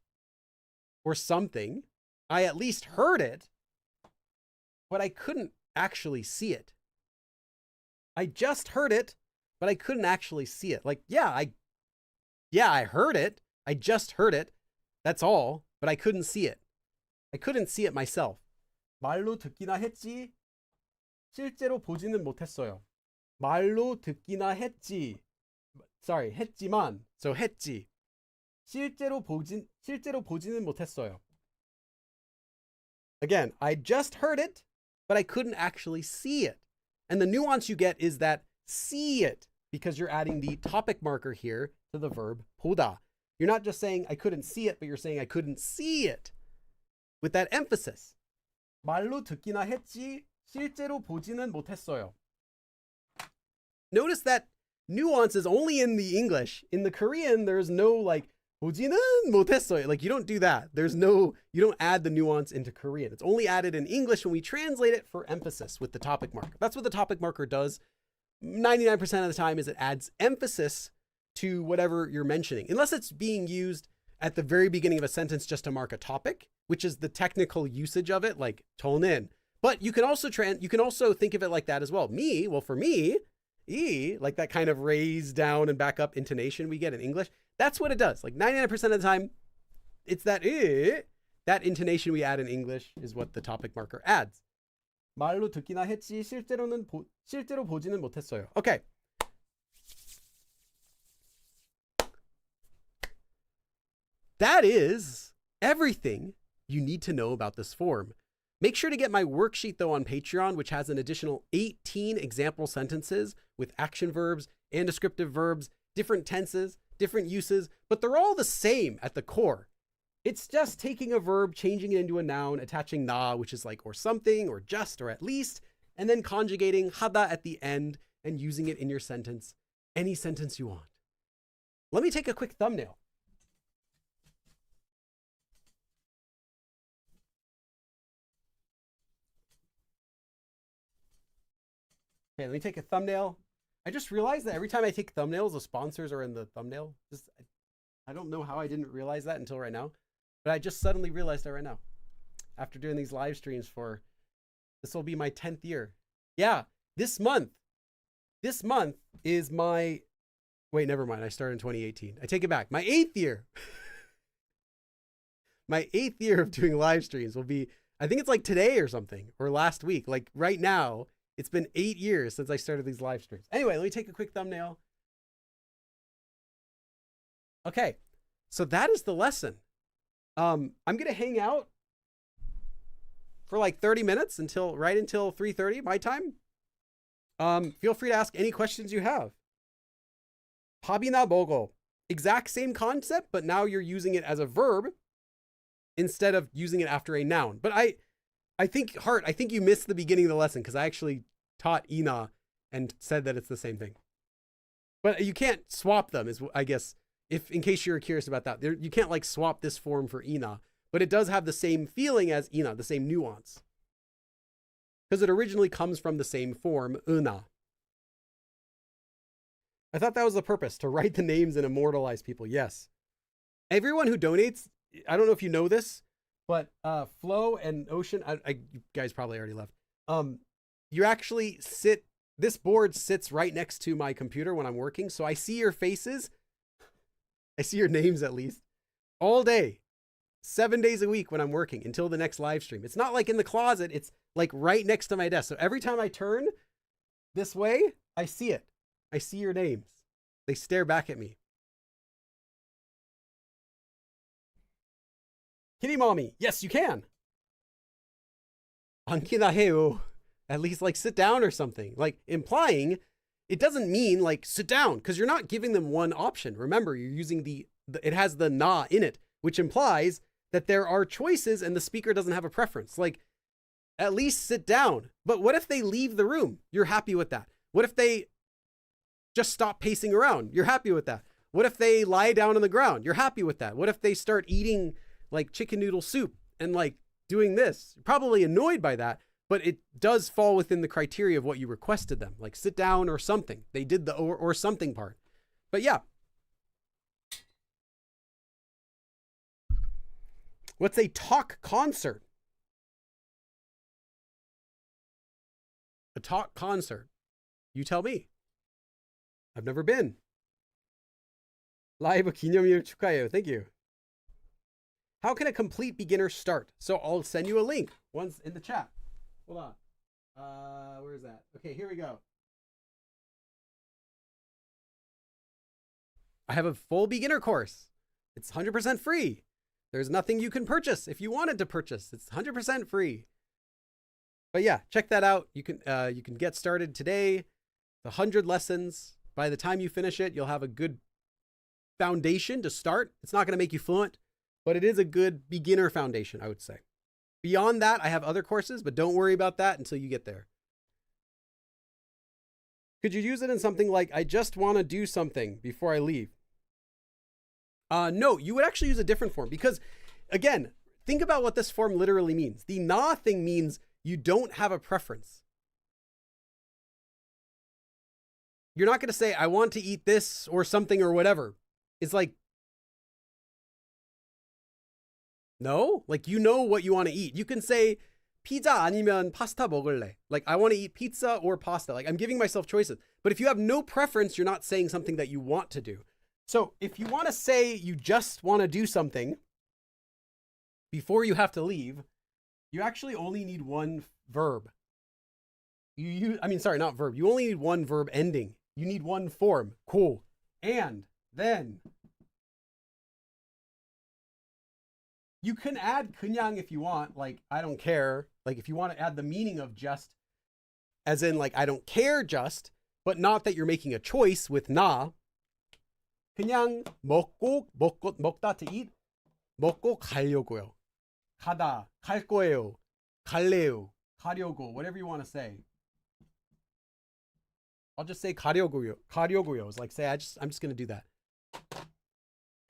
or something. I at least heard it, but I couldn't actually see it. I just heard it, but I couldn't actually see it. Like, I heard it. I just heard it. That's all, but I couldn't see it. I couldn't see it myself. 말로 듣기나 했지, 실제로 보지는 못했어요. 말로 듣기나 했지. Sorry, 했지만. So 했지. 실제로 보지는 못했어요. Again, I just heard it, but I couldn't actually see it. And the nuance you get is that see it, because you're adding the topic marker here to the verb 보다. You're not just saying I couldn't see it, but you're saying I couldn't see it with that emphasis. 말로 듣기나 했지, 실제로 보지는 못했어요. Notice that nuance is only in the English. In the Korean, there's no like 보지는 못했어요. Like you don't do that. You don't add the nuance into Korean. It's only added in English when we translate it for emphasis with the topic marker. That's what the topic marker does 99% of the time, is it adds emphasis to whatever you're mentioning. Unless it's being used at the very beginning of a sentence just to mark a topic, which is the technical usage of it, like tonen. But you can also think of it like that as well. For me, like that kind of raise down and back up intonation we get in English. That's what it does. Like 99% of the time, it's that intonation we add in English is what the topic marker adds. 말로 듣기나 했지, 실제로 보지는 못했어요. Okay. That is everything you need to know about this form. Make sure to get my worksheet though on Patreon, which has an additional 18 example sentences with action verbs and descriptive verbs, different tenses, different uses, but they're all the same at the core. It's just taking a verb, changing it into a noun, attaching na, which is like or something, or just, or at least, and then conjugating hada at the end and using it in your sentence, any sentence you want. Let me take a quick thumbnail. Okay, let me take a thumbnail. I just realized that every time I take thumbnails, the sponsors are in the thumbnail. I don't know how I didn't realize that until right now, but I just suddenly realized it right now. After doing these live streams this will be my 10th year. Yeah, This month is my, wait, never mind. I started in 2018. I take it back. My 8th year. My 8th year of doing live streams will be, I think it's like today or something, or last week. Like right now, it's been 8 years since I started these live streams. Anyway, let me take a quick thumbnail. Okay, so that is the lesson. I'm gonna hang out for like 30 minutes until 3:30 my time. Feel free to ask any questions you have. 밥이나 먹어. Exact same concept, but now you're using it as a verb instead of using it after a noun. But I think you missed the beginning of the lesson because I actually taught ina and said that it's the same thing. But you can't swap them, is I guess, if in case you're curious about that. You can't like swap this form for ina, but it does have the same feeling as ina, the same nuance. Because it originally comes from the same form, una. I thought that was the purpose, to write the names and immortalize people. Yes. Everyone who donates, I don't know if you know this, but Flo and Ocean, you guys probably already left. You actually this board sits right next to my computer when I'm working. So I see your faces. I see your names at least all day, 7 days a week when I'm working until the next live stream. It's not like in the closet. It's like right next to my desk. So every time I turn this way, I see it. I see your names. They stare back at me. Kitty mommy. Yes, you can. 앉기나 해요. At least like sit down or something. Like implying it doesn't mean like sit down because you're not giving them one option. Remember, you're using it has the na in it, which implies that there are choices and the speaker doesn't have a preference. Like at least sit down. But what if they leave the room? You're happy with that. What if they just stop pacing around? You're happy with that. What if they lie down on the ground? You're happy with that. What if they start eating like chicken noodle soup and like doing this? You're probably annoyed by that, but it does fall within the criteria of what you requested them, like sit down or something. They did the or something part. But yeah. What's a talk concert? A talk concert. You tell me. I've never been. 라이브 기념일 축하해요. Thank you. How can a complete beginner start? So I'll send you a link once in the chat. Hold on. Where is that? Okay, here we go. I have a full beginner course. It's 100% free. There's nothing you can purchase if you wanted to purchase. It's 100% free. But yeah, check that out. You can get started today. 100 lessons. By the time you finish it, you'll have a good foundation to start. It's not going to make you fluent, but it is a good beginner foundation, I would say. Beyond that, I have other courses, but don't worry about that until you get there. Could you use it in something like, I just want to do something before I leave? No, you would actually use a different form because, again, think about what this form literally means. The na thing means you don't have a preference. You're not going to say, I want to eat this or something or whatever. It's like, no, like you know what you want to eat. You can say pizza 아니면 파스타 먹을래. Like I want to eat pizza or pasta. Like I'm giving myself choices. But if you have no preference, you're not saying something that you want to do. So if you want to say you just want to do something before you have to leave, you actually only need one verb. You only need one verb ending. You need one form. Cool. And then you can add 그냥 if you want, like I don't care. Like if you want to add the meaning of just, as in like I don't care just, but not that you're making a choice with na. 그냥 먹다 to eat. 먹고 가려고요. 가다, 갈 거예요. 갈래요, 가려고, whatever you want to say. I'll just say 가려고요. 가려고요. It's like say I'm just going to do that.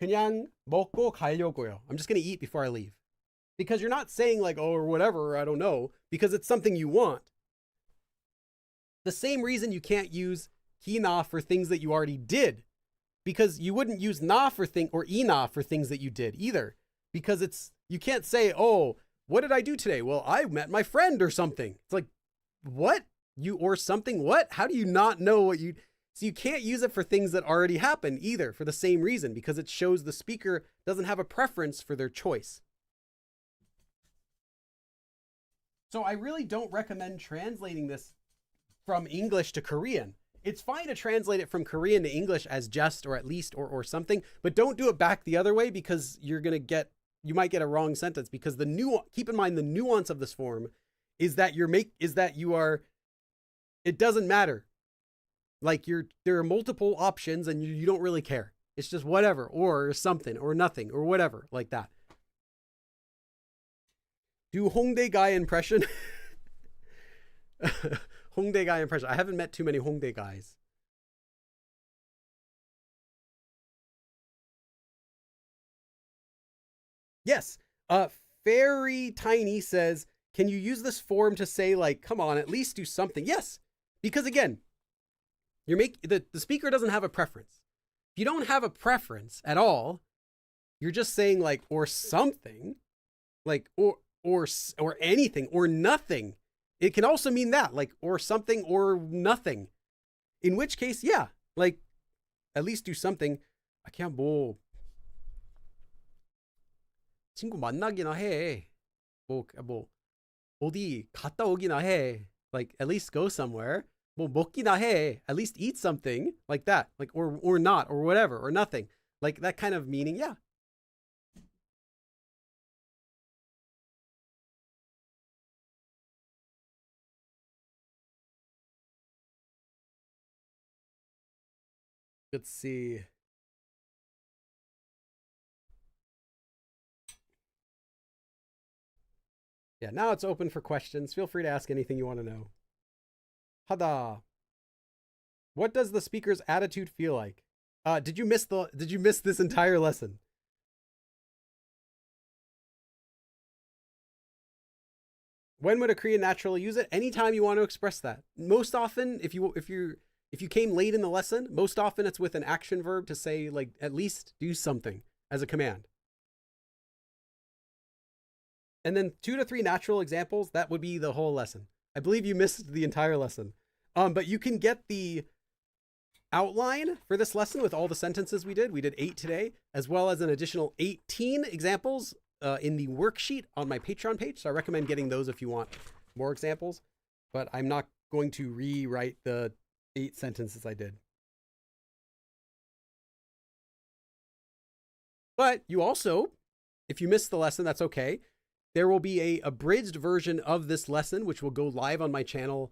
그냥 먹고 가려고요. I'm just going to eat before I leave. Because you're not saying like, oh, or whatever, I don't know, because it's something you want. The same reason you can't use hina for things that you already did, because you wouldn't use na for or ina for things that you did either, because you can't say, oh, what did I do today? Well, I met my friend or something. It's like, what? You or something? What? How do you not know what you... So you can't use it for things that already happen either for the same reason, because it shows the speaker doesn't have a preference for their choice. So I really don't recommend translating this from English to Korean. It's fine to translate it from Korean to English as just or at least or something, but don't do it back the other way, because you might get a wrong sentence, because keep in mind the nuance of this form is that it doesn't matter. Like there are multiple options and you don't really care. It's just whatever, or something, or nothing, or whatever, like that. Do Hongdae guy impression. Hongdae guy impression. I haven't met too many Hongdae guys. Yes. Fairy Tiny says, can you use this form to say, like, come on, at least do something? Yes. Because again, the speaker doesn't have a preference. If you don't have a preference at all, you're just saying like, or something, like, or anything, or nothing. It can also mean that, like, or something, or nothing. In which case, yeah, like, at least do something. 아, 그냥 뭐 친구 만나기나 해. 뭐 어디 갔다 오기나 해. Like, at least go somewhere. 뭐 먹기나 해. At least eat something, like that. Like, or not, or whatever, or nothing. Like that kind of meaning, yeah. Let's see. Yeah, now it's open for questions. Feel free to ask anything you want to know. Hada. What does the speaker's attitude feel like? Did you miss this entire lesson? When would a Korean naturally use it? Anytime you want to express that. Most often, if you came late in the lesson, most often it's with an action verb to say, like, at least do something as a command. And then 2 to 3 natural examples, that would be the whole lesson. I believe you missed the entire lesson. But you can get the outline for this lesson with all the sentences we did. We did 8 today, as well as an additional 18 examples in the worksheet on my Patreon page. So I recommend getting those if you want more examples. But I'm not going to rewrite the 8 sentences I did. But you also, if you missed the lesson, that's okay. There will be a abridged version of this lesson, which will go live on my channel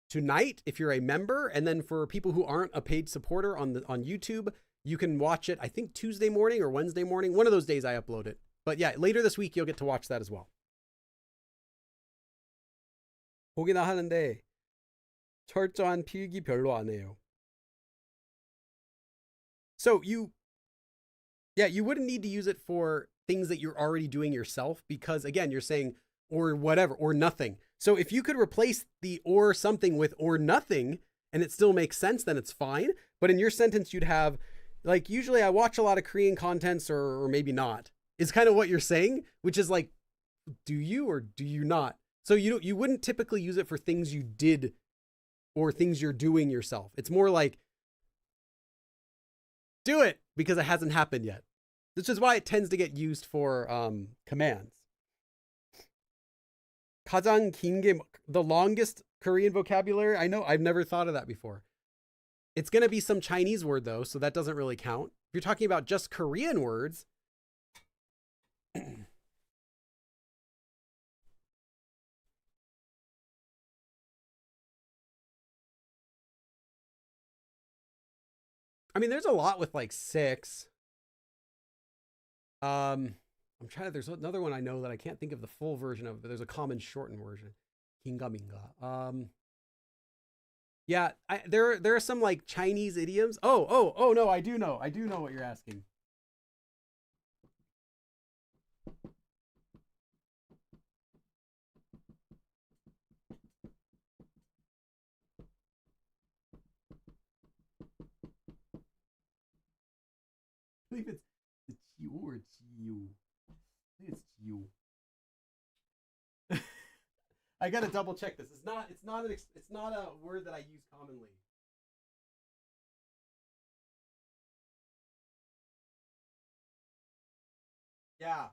tonight if you're a member. And then for people who aren't a paid supporter on YouTube, you can watch it, I think Tuesday morning or Wednesday morning. One of those days I upload it. But yeah, later this week, you'll get to watch that as well. 보기나 하는데 철저한 필기 별로 안 해요. So you wouldn't need to use it for things that you're already doing yourself, because again, you're saying or whatever, or nothing. So if you could replace the or something with or nothing and it still makes sense, then it's fine. But in your sentence, you'd have, like, usually I watch a lot of Korean contents, or maybe not, is kind of what you're saying, which is like, do you or do you not? So you wouldn't typically use it for things you did or things you're doing yourself. It's more like, do it because it hasn't happened yet. This is why it tends to get used for commands. 가장 긴 게, the longest Korean vocabulary. I know, I've never thought of that before. It's going to be some Chinese word though, so that doesn't really count. If you're talking about just Korean words, I mean, there's a lot with like 6. I'm trying to, there's another one I know that I can't think of the full version of, but there's a common shortened version. 긴가민가. Yeah, there are some like Chinese idioms. Oh no, I do know what you're asking. I believe it's you or it's you. I think it's you. I gotta double check this. It's not a word that I use commonly. Yeah.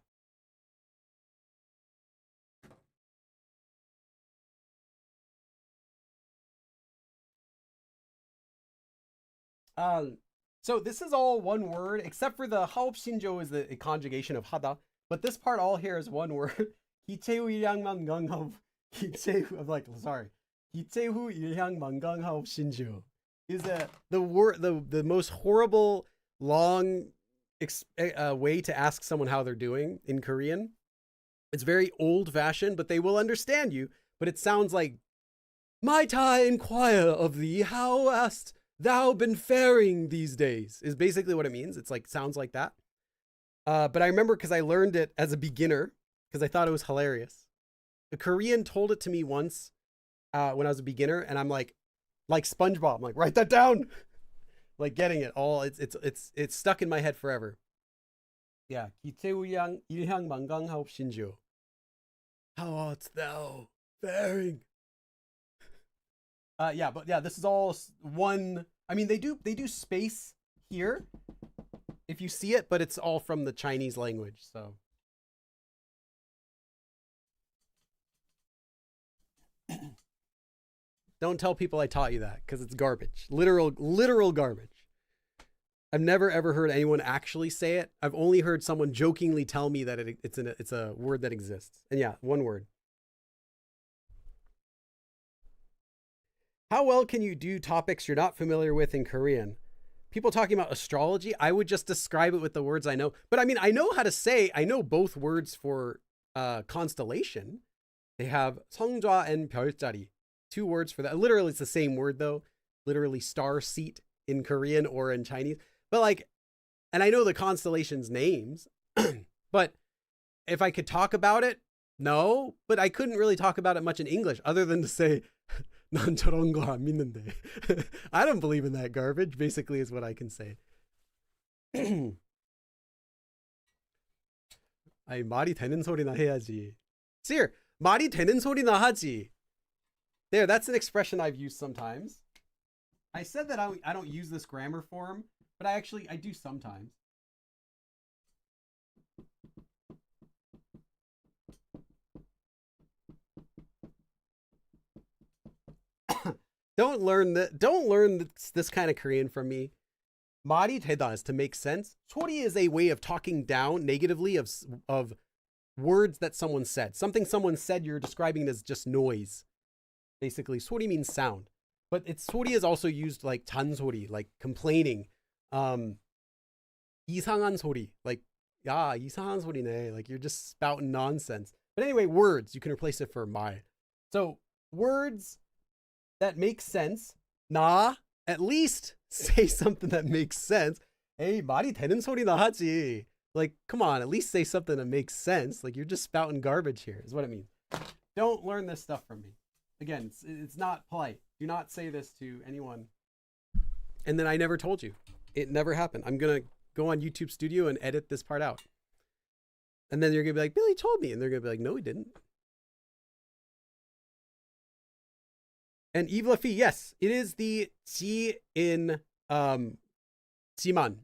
Um, so this is all one word, except for the haopshinjo is the conjugation of hada. But this part all here is one word. 기체후 일향만 강하오 기체후. I'm like, sorry. 기체후 일향만 강하opshinjo is the word the most horrible long way to ask someone how they're doing in Korean. It's very old fashioned, but they will understand you. But it sounds like, might I inquire of thee, how hast thou been faring these days? Is basically what it means. It's like, sounds like that. But I remember because I learned it as a beginner because I thought it was hilarious. A Korean told it to me once when I was a beginner, and I'm like SpongeBob. I'm like, write that down. Like getting it all. It's stuck in my head forever. Yeah. 기체우양 일향 만강하옵신지요. How art thou faring? Yeah, but yeah, this is all one. I mean, they do space here if you see it, but it's all from the Chinese language. So don't tell people I taught you that because it's garbage. Literal garbage. I've never ever heard anyone actually say it. I've only heard someone jokingly tell me that it's a word that exists. And yeah, one word. How well can you do topics you're not familiar with in Korean? People talking about astrology, I would just describe it with the words I know. But I mean, I know both words for constellation. They have 성좌 and 별자리. Two words for that. Literally, it's the same word though. Literally star seat in Korean or in Chinese. But like, and I know the constellations' names, but if I could talk about it, no. But I couldn't really talk about it much in English other than to say, 난 저런 거 안 믿는데. I don't believe in that garbage, basically is what I can say. 아니, 말이 되는 소리나 해야지. Sir, 말이 되는 소리나 하지. There, that's an expression I've used sometimes. I said that I don't use this grammar form, but I do sometimes. Don't learn this kind of Korean from me. 말이 되다 is to make sense. 소리 is a way of talking down negatively of words that someone said. Something someone said, you're describing it as just noise. Basically, 소리 means sound. But 소리 is also used like 잔소리, like complaining. 이상한 소리, like, 야, 이상한 소리네. Like you're just spouting nonsense. But anyway, words, you can replace it for 말. So words that make sense. At least say something that makes sense. Hey, 말이 되는 소리나 하지. Like, come on, at least say something that makes sense. Like, you're just spouting garbage here, is what it means. Don't learn this stuff from me. Again, it's not polite. Do not say this to anyone. And then I never told you. It never happened. I'm going to go on YouTube Studio and edit this part out. And then you're going to be like, Billy told me. And they're going to be like, no, he didn't. And Yves Lafitte, yes, it is the chi in 지만.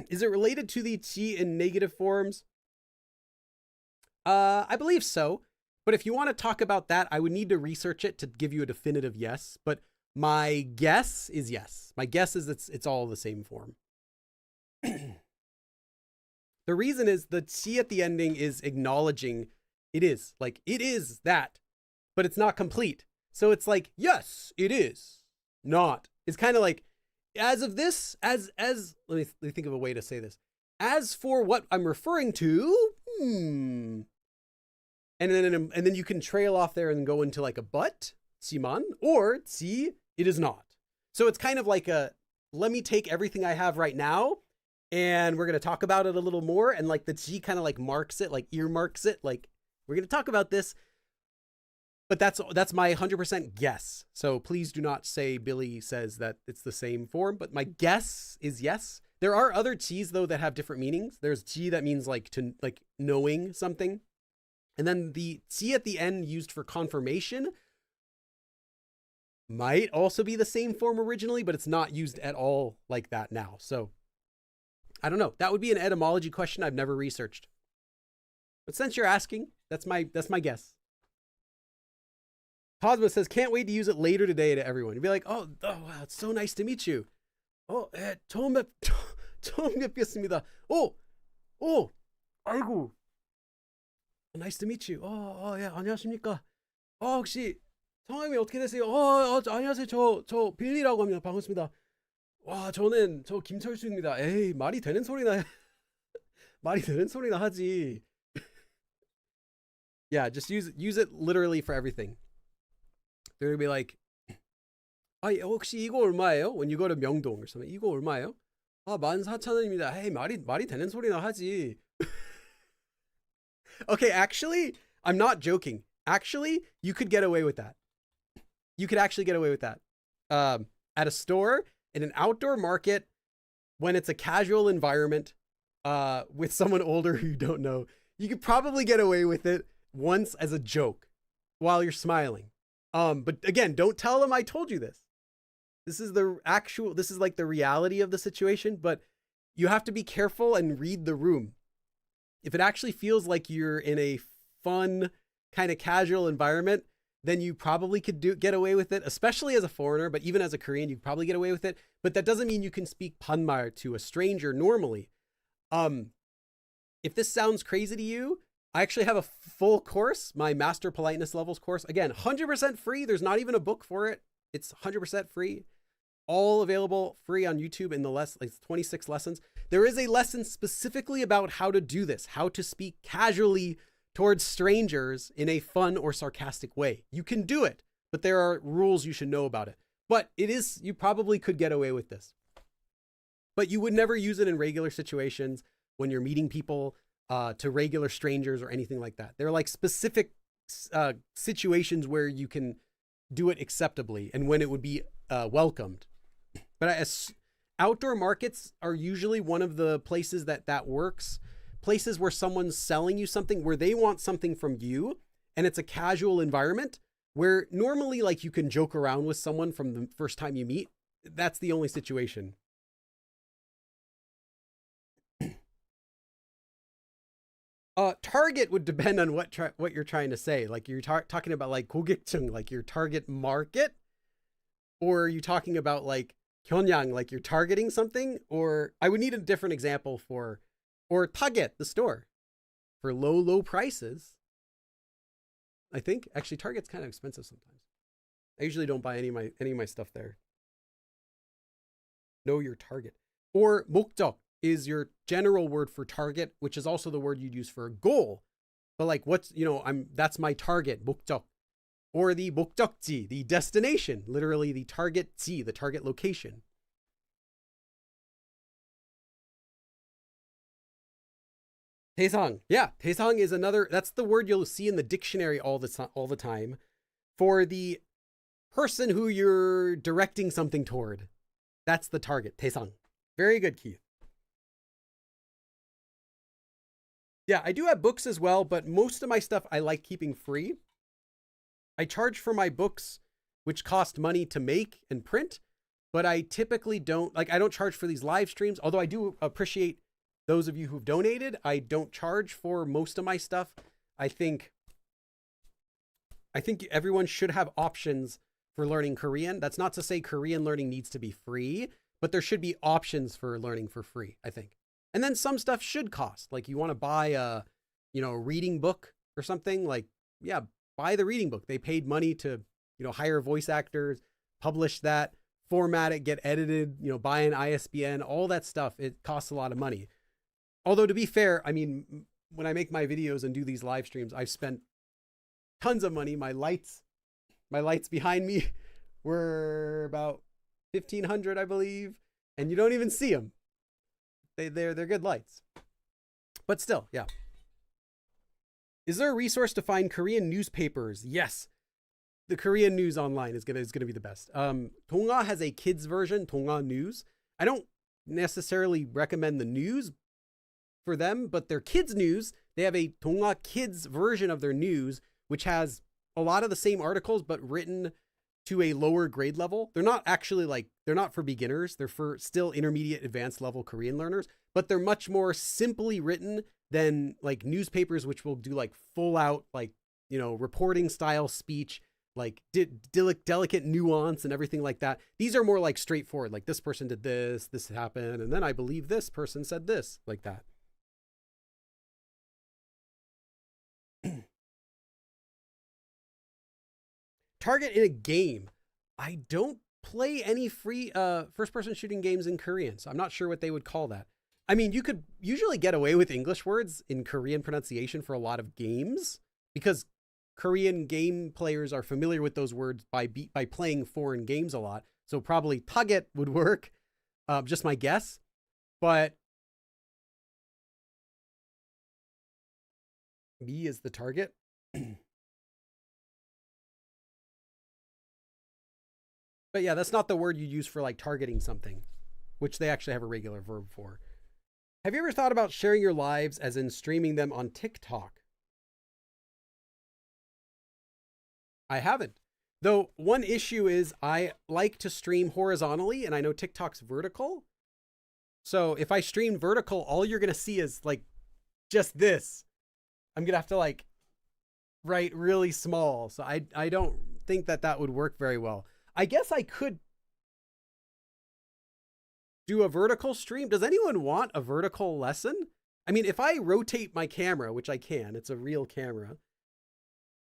Is it related to the chi in negative forms? I believe so. But if you want to talk about that, I would need to research it to give you a definitive yes. But my guess is yes. My guess is it's all the same form. The reason is the chi at the ending is acknowledging it is. Like, it is that, but it's not complete. So it's like, yes, it is not. It's kind of like, as of this, let me think of a way to say this. As for what I'm referring to, and then you can trail off there and go into like a but, 지만, or 지, it is not. So it's kind of like let me take everything I have right now, and we're going to talk about it a little more. And like the 지 kind of like marks it, like earmarks it, like we're going to talk about this. But that's my 100% guess. So please do not say Billy says that it's the same form. But my guess is yes. There are other chis though that have different meanings. There's chi that means like knowing something. And then the 지 at the end used for confirmation might also be the same form originally, but it's not used at all like that now. So I don't know. That would be an etymology question I've never researched. But since you're asking, that's my guess. Cosmo says, can't wait to use it later today to everyone. You'd be like, oh wow, it's so nice to meet you. 처음 뵙겠습니다. 아이고. Nice to meet you. 예, 안녕하십니까. 혹시 성함이 어떻게 되세요? 안녕하세요. 저 빌리라고 합니다. 반갑습니다. 와, 저는 저 김철수입니다. 에이, 말이 되는 소리나 하지. Yeah, just use it literally for everything. They're gonna be like, 혹시 이거 얼마예요? When you go to 명동 or something, 이거 얼마예요? 14,000원입니다. Hey, 말이 되는 소리나 하지. Okay, actually, I'm not joking. Actually, you could get away with that. You could actually get away with that. At a store, in an outdoor market, when it's a casual environment, with someone older who you don't know, you could probably get away with it once as a joke while you're smiling. But again, don't tell them I told you this. This is like the reality of the situation, but you have to be careful and read the room. If it actually feels like you're in a fun, kind of casual environment, then you probably could get away with it, especially as a foreigner, but even as a Korean, you could probably get away with it. But that doesn't mean you can speak 반말 to a stranger normally. If this sounds crazy to you, I actually have a full course, my Master Politeness Levels course. Again, 100% free. There's not even a book for it. It's 100% free. All available free on YouTube in the like 26 lessons. There is a lesson specifically about how to do this, how to speak casually towards strangers in a fun or sarcastic way. You can do it, but there are rules you should know about it. But you probably could get away with this. But you would never use it in regular situations when you're meeting people, to regular strangers or anything like that. There are like specific situations where you can do it acceptably and when it would be welcomed. But outdoor markets are usually one of the places that works. Places where someone's selling you something, where they want something from you, and it's a casual environment where normally like you can joke around with someone from the first time you meet. That's the only situation. Target would depend on what you're trying to say. Like you're talking about like 고객층, like your target market, or are you talking about like 겨냥, like you're targeting something? Or I would need a different example or Target, the store, for low prices. I think actually Target's kind of expensive sometimes. I usually don't buy any of my stuff there. Know your target. Or 목적 is your general word for target, which is also the word you'd use for a goal. But like that's my target, 목적. Or the 목적지, the destination, literally the target지, the target location. 대상. Yeah, 대상 is that's the word you'll see in the dictionary all the time for the person who you're directing something toward. That's the target, 대상. Very good, Keith. Yeah, I do have books as well, but most of my stuff I like keeping free. I charge for my books, which cost money to make and print, but I typically don't charge for these live streams, although I do appreciate those of you who've donated. I don't charge for most of my stuff. I think everyone should have options for learning Korean. That's not to say Korean learning needs to be free, but there should be options for learning for free, I think. And then some stuff should cost. Like you want to buy a reading book or something, like, yeah, buy the reading book. They paid money to, hire voice actors, publish that, format it, get edited, buy an ISBN, all that stuff. It costs a lot of money. Although to be fair, I mean, when I make my videos and do these live streams, I've spent tons of money. My lights behind me were about $1,500, I believe, and you don't even see them. They're good lights. But still, yeah. Is there a resource to find Korean newspapers? Yes. The Korean news online is gonna be the best. 동아 has a kids version, 동아 News. I don't necessarily recommend the news for them, but their kids news, they have a 동화 Kids version of their news, which has a lot of the same articles, but written to a lower grade level. They're not actually like, they're not for beginners. They're for still intermediate advanced level Korean learners, but they're much more simply written than like newspapers, which will do like full out, like, you know, reporting style speech, like delicate nuance and everything like that. These are more like straightforward, like this person did this, this happened, and then I believe this person said this, like that. Target in a game. I don't play any free first person shooting games in Korean, so I'm not sure what they would call that. I mean, you could usually get away with English words in Korean pronunciation for a lot of games because Korean game players are familiar with those words by playing foreign games a lot. So probably target would work, just my guess. But me is the target. But yeah, that's not the word you use for like targeting something, which they actually have a regular verb for. Have you ever thought about sharing your lives as in streaming them on TikTok? I haven't. Though one issue is I like to stream horizontally and I know TikTok's vertical. So if I stream vertical, all you're going to see is like just this. I'm going to have to like write really small. So I don't think that would work very well. I guess I could do a vertical stream. Does anyone want a vertical lesson? I mean, if I rotate my camera, which I can, it's a real camera,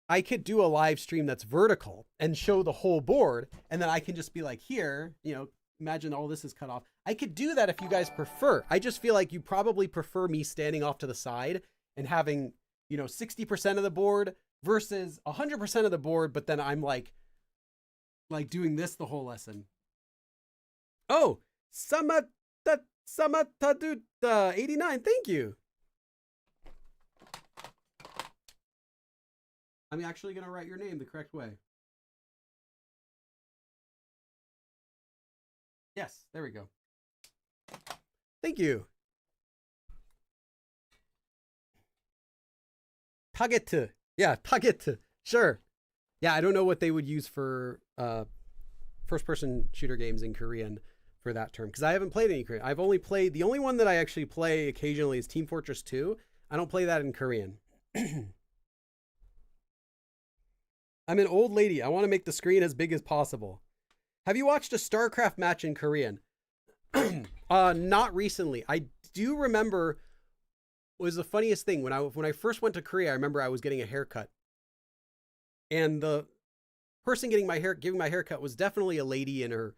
I could do a live stream that's vertical and show the whole board. And then I can just be like, here, you know, imagine all this is cut off. I could do that if you guys prefer. I just feel like you probably prefer me standing off to the side and having, you know, 60% of the board versus 100% of the board. But then I'm like doing this the whole lesson. Oh, Samatadut 89. Thank you. I'm actually going to write your name the correct way. Yes, there we go. Thank you. Target. Yeah, target. Sure. Yeah, I don't know what they would use for first-person shooter games in Korean for that term, because I haven't played any Korean. I've only played, the only one that I actually play occasionally is Team Fortress 2. I don't play that in Korean. I'm an old lady. I want to make the screen as big as possible. Have you watched a StarCraft match in Korean? Not recently. I do remember, was the funniest thing when I first went to Korea. I remember I was getting a haircut, and the person giving my haircut was definitely a lady in her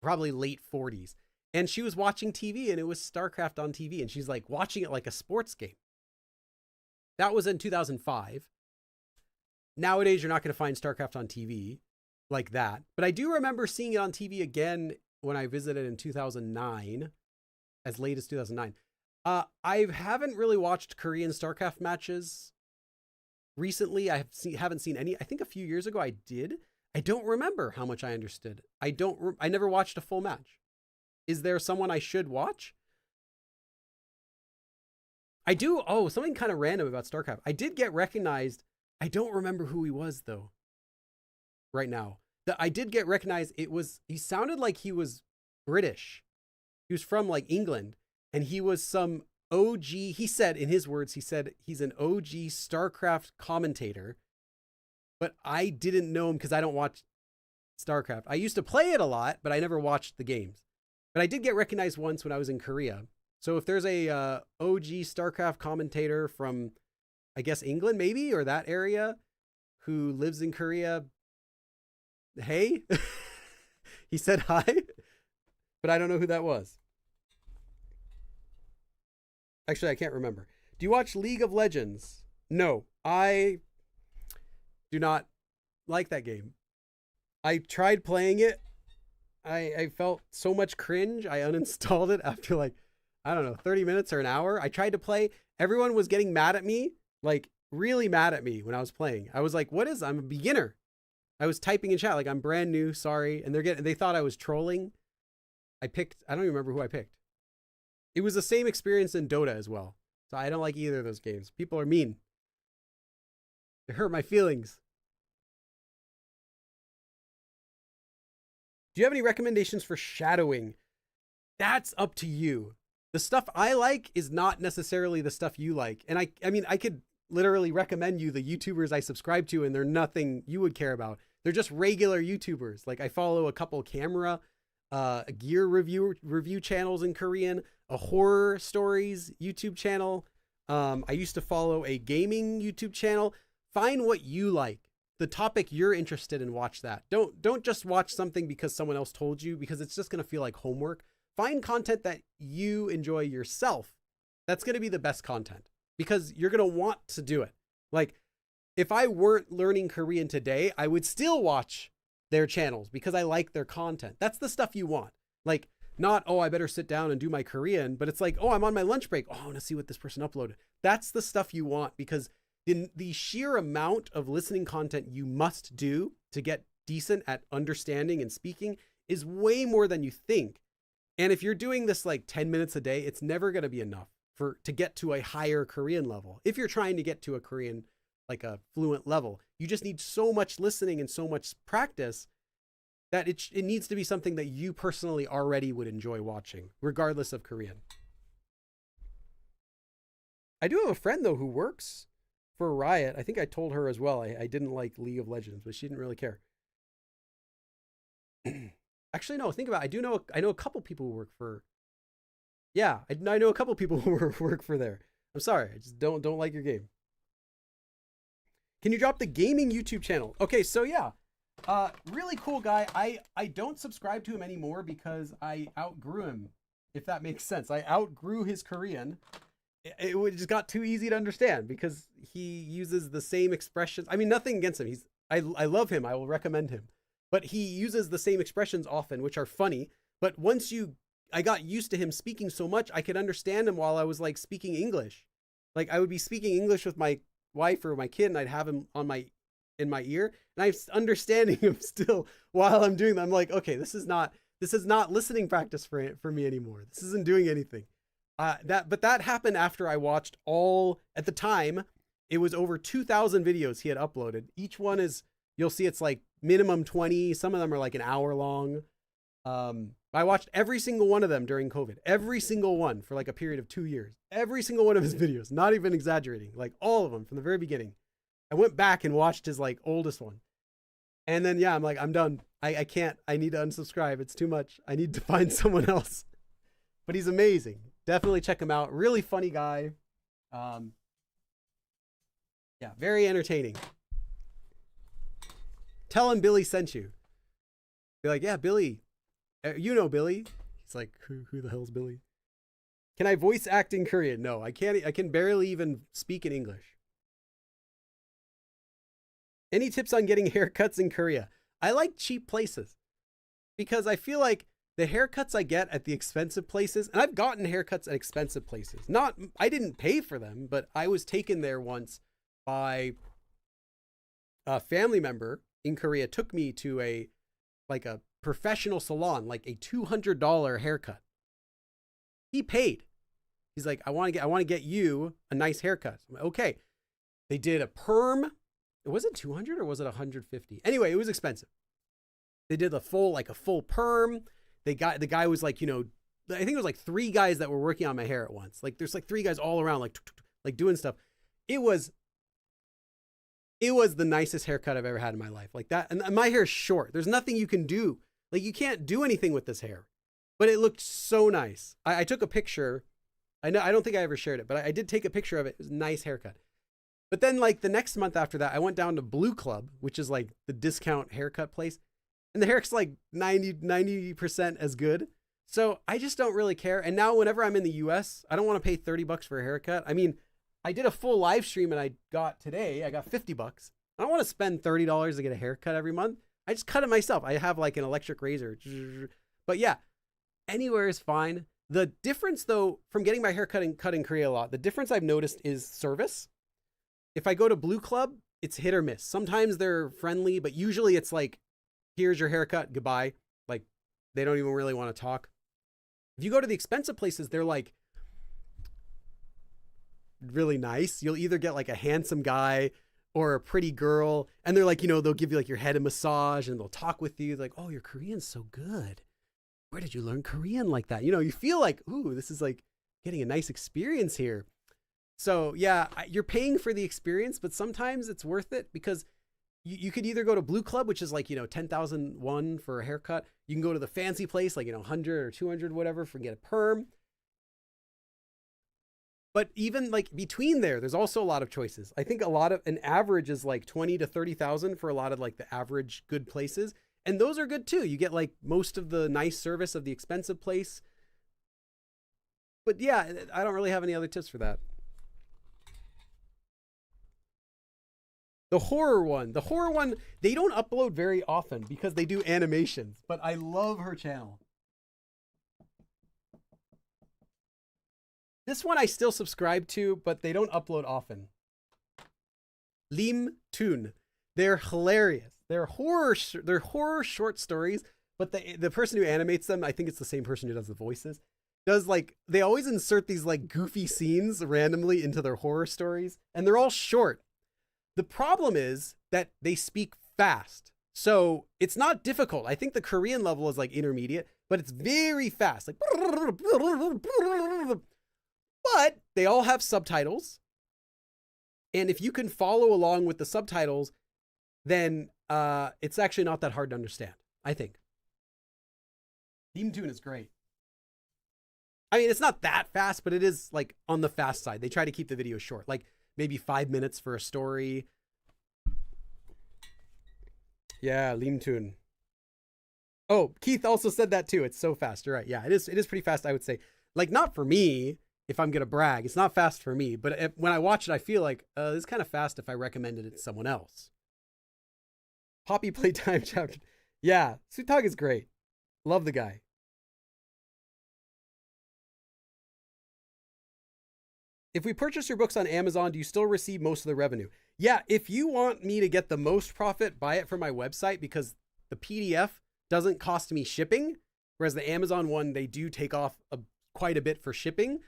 probably late 40s, and she was watching TV, and it was StarCraft on TV, and she's like watching it like a sports game. That was in 2005. Nowadays, you're not going to find StarCraft on TV like that. But I do remember seeing it on TV again when I visited in 2009, as late as 2009. I haven't really watched Korean StarCraft matches recently. Haven't seen any. I think a few years ago I did. I don't remember how much I understood. I never watched a full match. Is there someone I should watch? I do. Oh, something kind of random about StarCraft. I did get recognized. I don't remember who he was though. Right now, I did get recognized. He sounded like he was British. He was from like England, and he was some OG. He said in his words, he's an OG StarCraft commentator, but I didn't know him because I don't watch StarCraft. I used to play it a lot, but I never watched the games. But I did get recognized once when I was in Korea. So if there's a OG StarCraft commentator from, I guess, England maybe, or that area, who lives in Korea, hey, he said hi, but I don't know who that was. Actually, I can't remember. Do you watch League of Legends? No, I do not like that game. I tried playing it. I felt so much cringe. I uninstalled it after like, I don't know, 30 minutes or an hour. I tried to play. Everyone was getting mad at me, like really mad at me when I was playing. I was like, I'm a beginner. I was typing in chat like, I'm brand new, sorry. And they thought I was trolling. I don't even remember who I picked. It was the same experience in Dota as well. So I don't like either of those games. People are mean. They hurt my feelings. Do you have any recommendations for shadowing? That's up to you. The stuff I like is not necessarily the stuff you like. And I mean, I could literally recommend you the YouTubers I subscribe to, and they're nothing you would care about. They're just regular YouTubers. Like I follow a couple camera, gear review channels in Korean, a horror stories YouTube channel. I used to follow a gaming YouTube channel. Find what you like, the topic you're interested in, watch that. Don't just watch something because someone else told you, because it's just going to feel like homework. Find content that you enjoy yourself. That's going to be the best content because you're going to want to do it. Like if I weren't learning Korean today, I would still watch their channels because I like their content. That's the stuff you want. Like not, oh, I better sit down and do my Korean, but it's like, oh, I'm on my lunch break. Oh, I want to see what this person uploaded. That's the stuff you want, because the sheer amount of listening content you must do to get decent at understanding and speaking is way more than you think. And if you're doing this like 10 minutes a day, it's never going to be enough to get to a higher Korean level. If you're trying to get to a Korean, like a fluent level, you just need so much listening and so much practice that it needs to be something that you personally already would enjoy watching, regardless of Korean. I do have a friend though who works for Riot. I think I told her as well. I didn't like League of Legends, but she didn't really care. Actually, no, think about it. I know a couple people who work for, yeah, I know a couple people who work for there. I'm sorry, I just don't like your game. Can you drop the gaming YouTube channel? Okay, so yeah, really cool guy. I don't subscribe to him anymore because I outgrew him, if that makes sense. I outgrew his Korean. It just got too easy to understand because he uses the same expressions. I mean, nothing against him. I love him. I will recommend him. But he uses the same expressions often, which are funny. But I got used to him speaking so much, I could understand him while I was like speaking English. Like I would be speaking English with my wife or my kid, and I'd have him in my ear, and I'm understanding him still while I'm doing that. I'm like, okay, this is not listening practice for me anymore. This isn't doing anything. But that happened after I watched at the time, it was over 2,000 videos he had uploaded. Each one is, you'll see it's like minimum 20. Some of them are like an hour long. I watched every single one of them during COVID, every single one for like a period of 2 years, every single one of his videos, not even exaggerating, like all of them from the very beginning. I went back and watched his like oldest one. And then, yeah, I'm like, I'm done. I can't, I need to unsubscribe. It's too much. I need to find someone else, but he's amazing. Definitely check him out. Really funny guy. Yeah, very entertaining. Tell him Billy sent you. Be like, yeah, Billy. You know Billy. He's like, who the hell's Billy? Can I voice act in Korean? No, I can't. I can barely even speak in English. Any tips on getting haircuts in Korea? I like cheap places because I feel like the haircuts I get at the expensive places, and I've gotten haircuts at expensive places. I didn't pay for them, but I was taken there once by a family member in Korea, took me to a professional salon, like a $200 haircut. He paid. He's like, I want to get you a nice haircut. I'm like, okay. They did a perm. Was it 200 or was it 150? Anyway, it was expensive. They did a full perm. The guy was like, I think it was like 3 guys that were working on my hair at once. Like there's like 3 guys all around, like doing stuff. It was the nicest haircut I've ever had in my life. Like that. And my hair is short. There's nothing you can do. Like you can't do anything with this hair, but it looked so nice. I took a picture. I don't think I ever shared it, but I did take a picture of it. It was a nice haircut. But then like the next month after that, I went down to Blue Club, which is like the discount haircut place. And the hair's like 90% as good. So I just don't really care. And now whenever I'm in the US, I don't want to pay $30 for a haircut. I mean, I did a full live stream and I got $50. I don't want to spend $30 to get a haircut every month. I just cut it myself. I have like an electric razor. But yeah, anywhere is fine. The difference though, from getting my hair cut in Korea a lot, the difference I've noticed is service. If I go to Blue Club, it's hit or miss. Sometimes they're friendly, but usually it's like, here's your haircut, goodbye. Like they don't even really want to talk. If you go to the expensive places, they're like, really nice. You'll either get like a handsome guy or a pretty girl, and they're like, they'll give you like your head a massage and they'll talk with you. Like, oh, your Korean's so good. Where did you learn Korean like that? You feel like, ooh, this is like getting a nice experience here. So yeah, you're paying for the experience, but sometimes it's worth it because you could either go to Blue Club, which is like, 10,000 won for a haircut. You can go to the fancy place, like, 100 or 200, whatever, for get a perm. But even like between there's also a lot of choices. I think an average is like 20 to 30,000 for a lot of like the average good places. And those are good too. You get like most of the nice service of the expensive place. But yeah, I don't really have any other tips for that. The horror one, they don't upload very often because they do animations, but I love her channel. This one I still subscribe to, but they don't upload often. Lim Toon. They're hilarious. They're horror short stories, but the person who animates them, I think it's the same person who does the voices, they always insert these like goofy scenes randomly into their horror stories, and they're all short. The problem is that they speak fast. So it's not difficult. I think the Korean level is like intermediate, but it's very fast. Like, but they all have subtitles. And if you can follow along with the subtitles, then it's actually not that hard to understand, I think. Theme Tune is great. I mean, it's not that fast, but it is like on the fast side. They try to keep the video short, like maybe 5 minutes for a story. Yeah, Lim Tune. Oh, Keith also said that too. It's so fast. You're right. Yeah, it is pretty fast, I would say. Like, not for me, if I'm going to brag. It's not fast for me. But when I watch it, I feel like this is kind of fast if I recommended it to someone else. Poppy Playtime chapter. Yeah, Sutag is great. Love the guy. If we purchase your books on Amazon, do you still receive most of the revenue? Yeah, if you want me to get the most profit, buy it from my website because the PDF doesn't cost me shipping, whereas the Amazon one, they do take off quite a bit for shipping.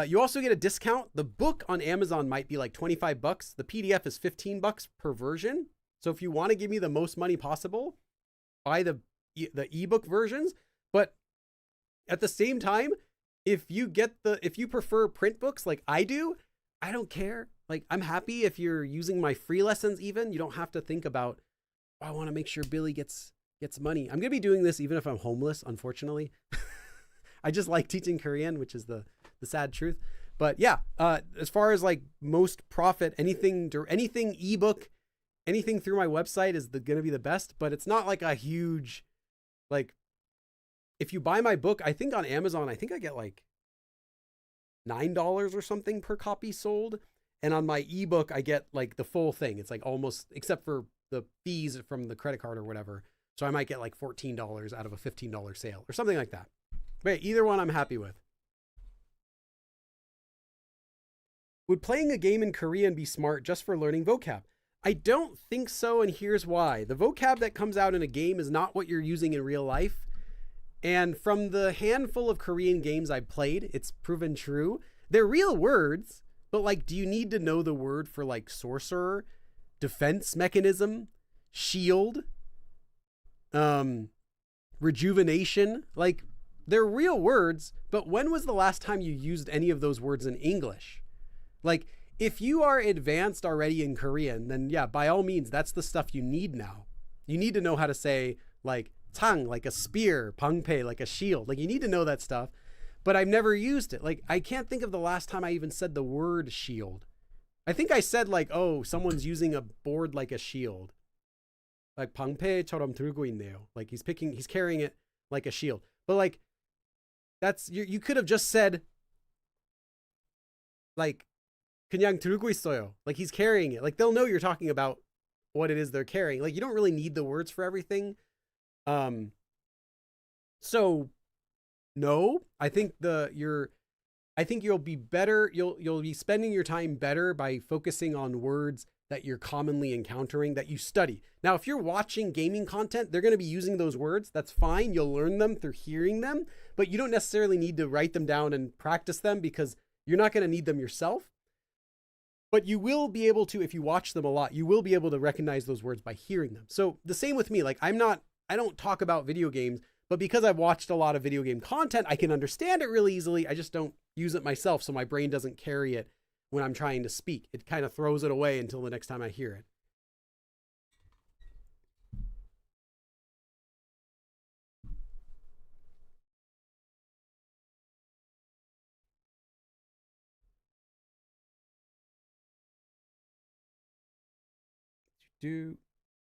You also get a discount. The book on Amazon might be like $25. The PDF is $15 per version. So if you want to give me the most money possible, buy the ebook versions. But at the same time, if you prefer print books like I do, I don't care. Like, I'm happy if you're using my free lessons even. You don't have to think about, I want to make sure Billy gets money. I'm going to be doing this even if I'm homeless, unfortunately. I just like teaching Korean, which is the sad truth. But yeah, as far as like most profit, anything ebook, anything through my website is going to be the best, but it's not like a huge, like, if you buy my book, I think on Amazon, I think I get like $9 or something per copy sold. And on my ebook, I get like the full thing. It's like almost, except for the fees from the credit card or whatever. So I might get like $14 out of a $15 sale or something like that. But either one I'm happy with. Would playing a game in Korean be smart just for learning vocab? I don't think so, and here's why. The vocab that comes out in a game is not what you're using in real life. And from the handful of Korean games I've played, it's proven true. They're real words, but like, do you need to know the word for like sorcerer, defense mechanism, shield, rejuvenation? Like, they're real words, but when was the last time you used any of those words in English? Like, if you are advanced already in Korean, then yeah, by all means, that's the stuff you need now. You need to know how to say like tang, like a spear, pangpe, like a shield. Like, you need to know that stuff, but I've never used it. Like, I can't think of the last time I even said the word shield. I think I said like, oh, someone's using a board like a shield. Like pangpe처럼 들고 있네요. Like he's carrying it like a shield. But like, that's, you could have just said like, 그냥 들고 있어요. Like, he's carrying it. Like, they'll know you're talking about what it is they're carrying. Like, you don't really need the words for everything. So no, I think you'll be better. You'll be spending your time better by focusing on words that you're commonly encountering, that you study. Now, if you're watching gaming content, they're going to be using those words. That's fine. You'll learn them through hearing them, but you don't necessarily need to write them down and practice them because you're not going to need them yourself. But you will be able to, if you watch them a lot, you will be able to recognize those words by hearing them. So the same with me. Like I don't talk about video games, but because I've watched a lot of video game content, I can understand it really easily. I just don't use it myself, so my brain doesn't carry it when I'm trying to speak. It kind of throws it away until the next time I hear it.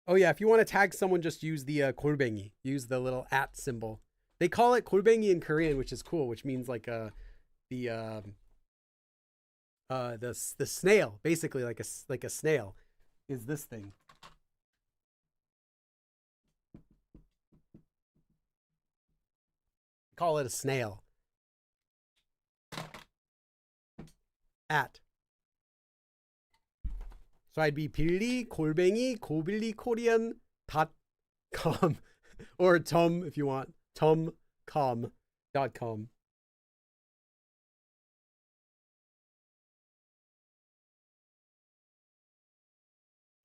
Oh yeah, if you want to tag someone, just use the 골뱅이. Use the little at symbol. They call it 골뱅이 in Korean, which is cool, which means like the the snail, basically like a snail is this thing. Call it a snail. At. So I'd be 빌리 골뱅이 고빌리코리안.com or tom if you want. tomcom.com.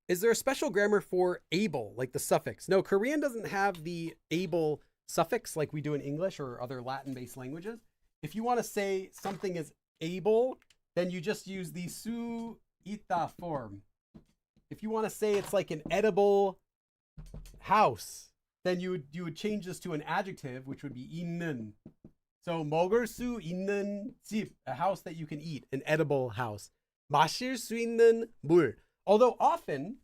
Is there a special grammar for able, like the suffix? No, Korean doesn't have the able suffix like we do in English or other Latin-based languages. If you want to say something is able, then you just use the su ita form. If you want to say it's like an edible house, then you would change this to an adjective, which would be 있는. So 먹을 수 있는 집, a house that you can eat, an edible house. 마실 수 있는 물. Although often,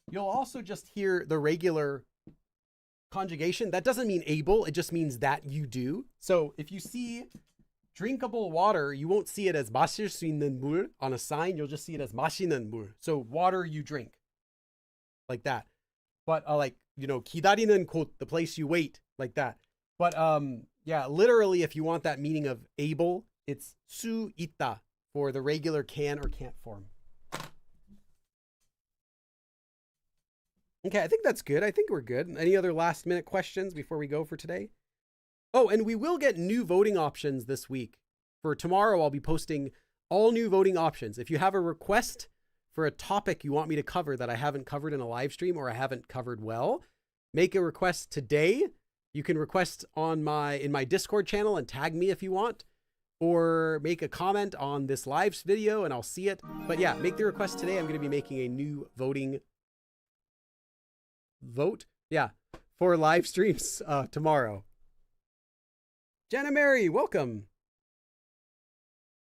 you'll also just hear the regular conjugation. That doesn't mean able, it just means that you do. So if you see drinkable water, you won't see it as 마실 수 있는 물 on a sign. You'll just see it as 마시는 물. So water you drink, like that. But like, 기다리는 곳, the place you wait, like that. But yeah, literally, if you want that meaning of able, it's 수 있다 for the regular can or can't form. Okay, I think that's good. I think we're good. Any other last minute questions before we go for today? Oh, and we will get new voting options this week. For tomorrow, I'll be posting all new voting options. If you have a request for a topic you want me to cover that I haven't covered in a live stream or I haven't covered well, make a request today. You can request in my Discord channel and tag me if you want, or make a comment on this live video and I'll see it. But yeah, make the request today. I'm going to be making a new vote. Yeah, for live streams tomorrow. Jenna Mary, welcome.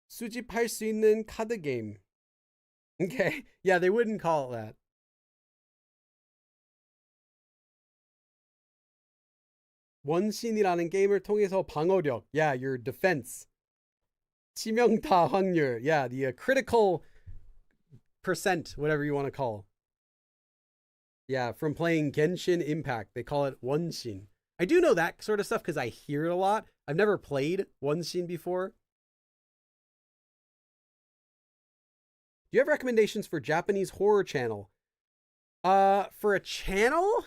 수집할 수 있는 카드 game. Okay, yeah, they wouldn't call it that. 원신이라는 게임을 통해서 방어력, yeah, your defense. 치명타 확률, yeah, the critical percent, whatever you want to call. Yeah, from playing Genshin Impact, they call it 원신. I do know that sort of stuff because I hear it a lot. I've never played 원신 before. Do you have recommendations for Japanese horror channel? For a channel?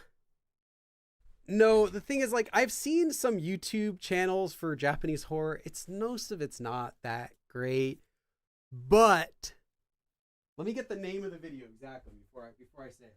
No, the thing is, like, I've seen some YouTube channels for Japanese horror. Most of it's not that great. But let me get the name of the video exactly before I say it.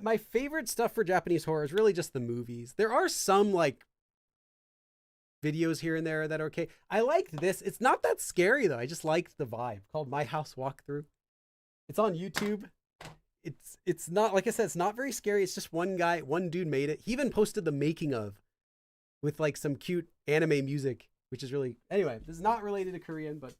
My favorite stuff for Japanese horror is really just the movies. There are some like videos here and there that are okay. I liked this. It's not that scary though. I just liked the vibe. Called My House Walkthrough. It's on YouTube. It's not, like I said, it's not very scary. It's just one dude made it. He even posted the making of with like some cute anime music, which is really, anyway, this is not related to Korean, but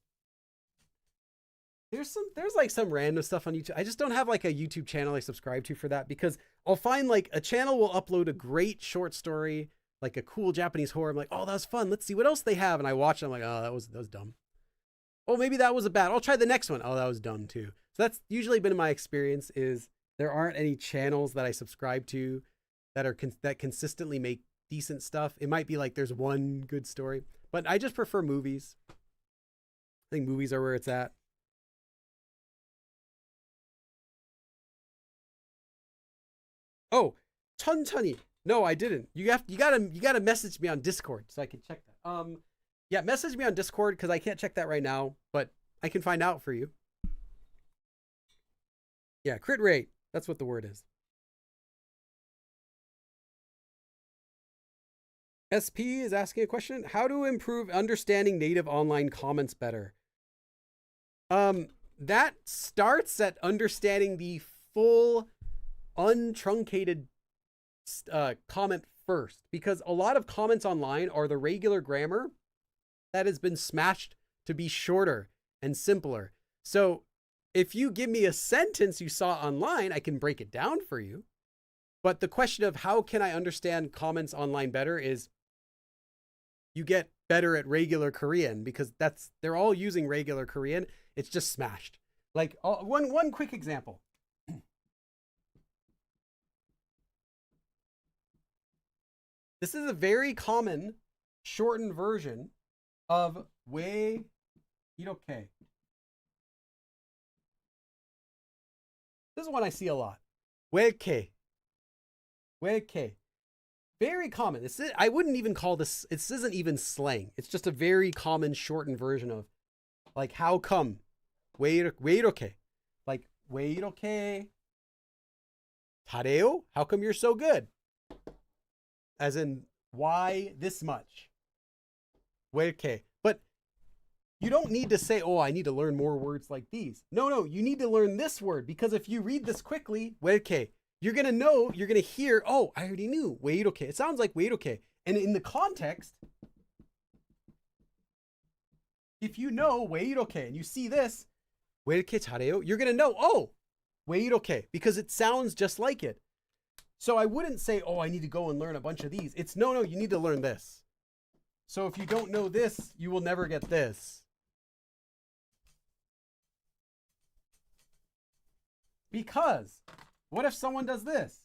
there's like some random stuff on YouTube. I just don't have like a YouTube channel I subscribe to for that, because I'll find like a channel will upload a great short story, like a cool Japanese horror. I'm like, oh, that was fun. Let's see what else they have. And I watch it. I'm like, oh, that was dumb. Oh, maybe that was a bad. I'll try the next one. Oh, that was dumb too. So that's usually been my experience, is there aren't any channels that I subscribe to that consistently make decent stuff. It might be like there's one good story, but I just prefer movies. I think movies are where it's at. Oh, 천천히. No, I didn't. You gotta message me on Discord so I can check that. Yeah, message me on Discord because I can't check that right now, but I can find out for you. Yeah, crit rate. That's what the word is. SP is asking a question. How to improve understanding native online comments better? That starts at understanding the full untruncated comment first, because a lot of comments online are the regular grammar that has been smashed to be shorter and simpler. So if you give me a sentence you saw online, I can break it down for you. But the question of how can I understand comments online better is you get better at regular Korean, because they're all using regular Korean. It's just smashed. Like one quick example. This is a very common shortened version of 왜 이렇게. This is one I see a lot. 왜 이렇게. 왜 이렇게. Very common. I wouldn't even call this, it isn't even slang. It's just a very common shortened version of like, how come? 왜 이렇게. Like, 왜 이렇게 잘해요? How come you're so good? As in, why this much? 왜 이렇게. But you don't need to say, oh, I need to learn more words like these. No, you need to learn this word, because if you read this quickly, 왜 이렇게, you're going to know, you're going to hear, oh, I already knew, 왜 이렇게. It sounds like 왜 이렇게. And in the context, if you know 왜 이렇게 and you see this, 왜 이렇게 잘해요, you're going to know, oh, 왜 이렇게, because it sounds just like it. So I wouldn't say, oh, I need to go and learn a bunch of these. It's no, you need to learn this. So if you don't know this, you will never get this. Because what if someone does this?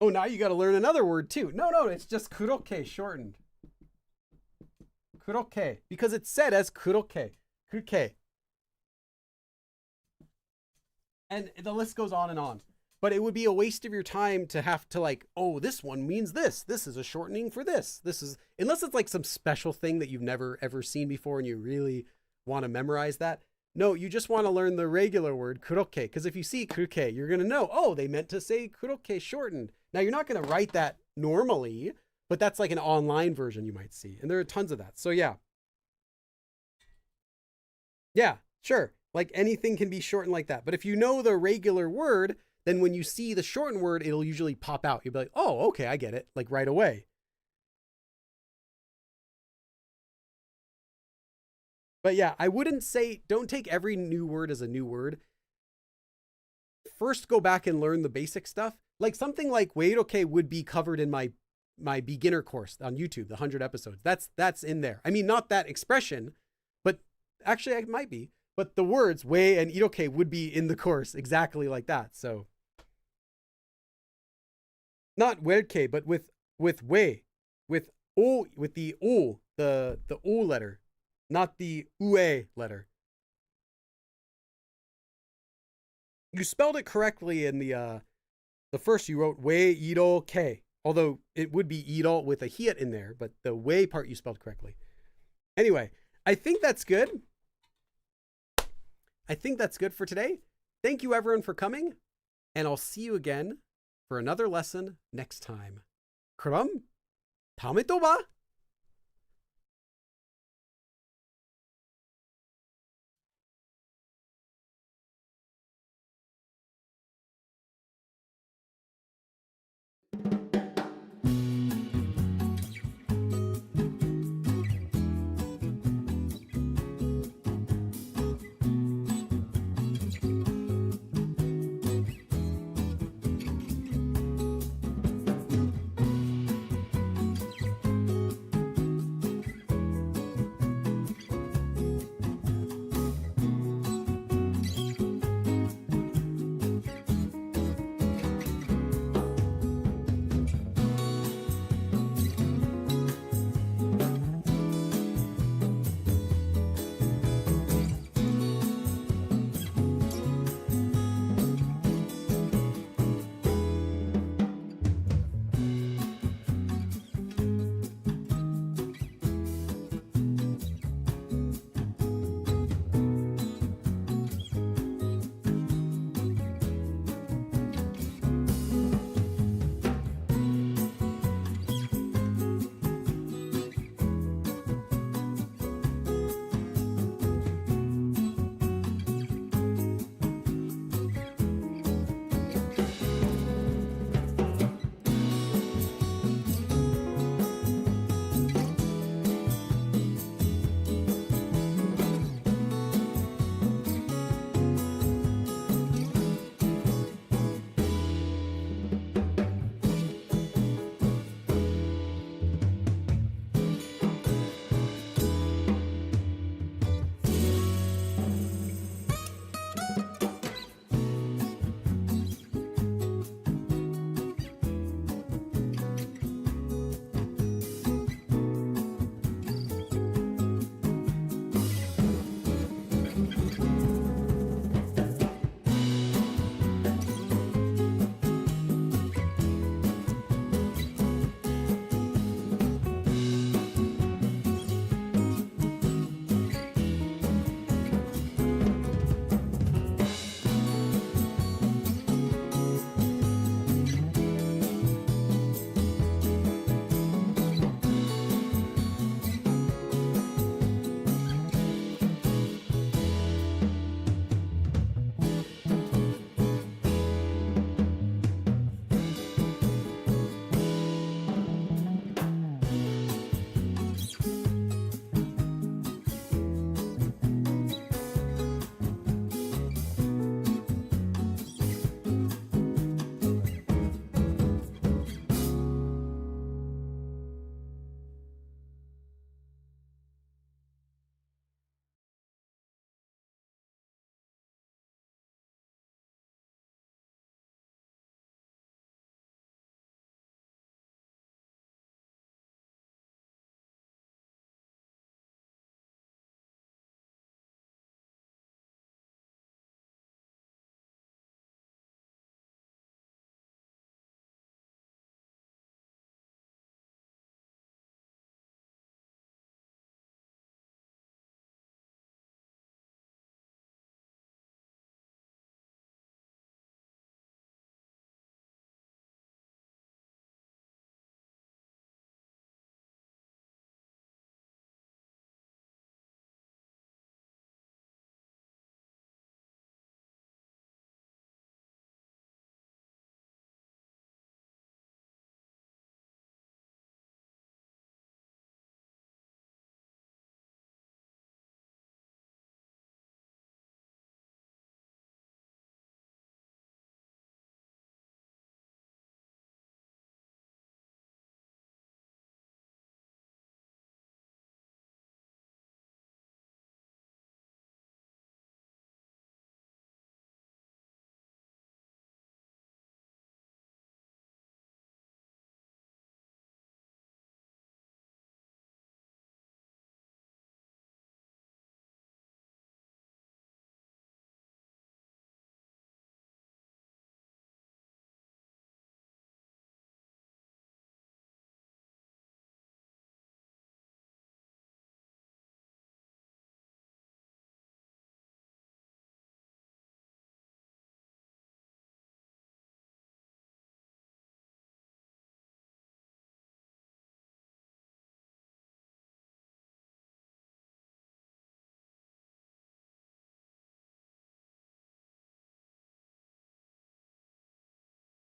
Oh, now you got to learn another word too. No, it's just 그렇게 shortened. 그렇게, because it's said as 그렇게. 그렇게. And the list goes on and on. But it would be a waste of your time to have to like, oh, this one means this. This is a shortening for this. This is, unless it's like some special thing that you've never ever seen before and you really want to memorize that. No, you just want to learn the regular word 그렇게. Because if you see 그렇게, you're going to know, oh, they meant to say 그렇게 shortened. Now, you're not going to write that normally, but that's like an online version you might see. And there are tons of that. So yeah. Yeah, sure. Like anything can be shortened like that. But if you know the regular word, then when you see the shortened word, it'll usually pop out. You'll be like, oh, okay, I get it. Like right away. But yeah, I wouldn't say, don't take every new word as a new word. First, go back and learn the basic stuff. Like something like 왜 이렇게 would be covered in my beginner course on YouTube, the 100 episodes. That's in there. I mean, not that expression, but actually it might be. But the words 왜 and 이렇게 would be in the course exactly like that. So not 왜 이렇게, but with 왜, with o, with the o, the o letter, not the ue letter. You spelled it correctly in the first. You wrote 왜 이렇게, although it would be 이렇 with a hiat in there, but the 왜 part you spelled correctly. Anyway, I think that's good. I think that's good for today. Thank you everyone for coming, and I'll see you again for another lesson next time. 그럼 다음에 또 봐.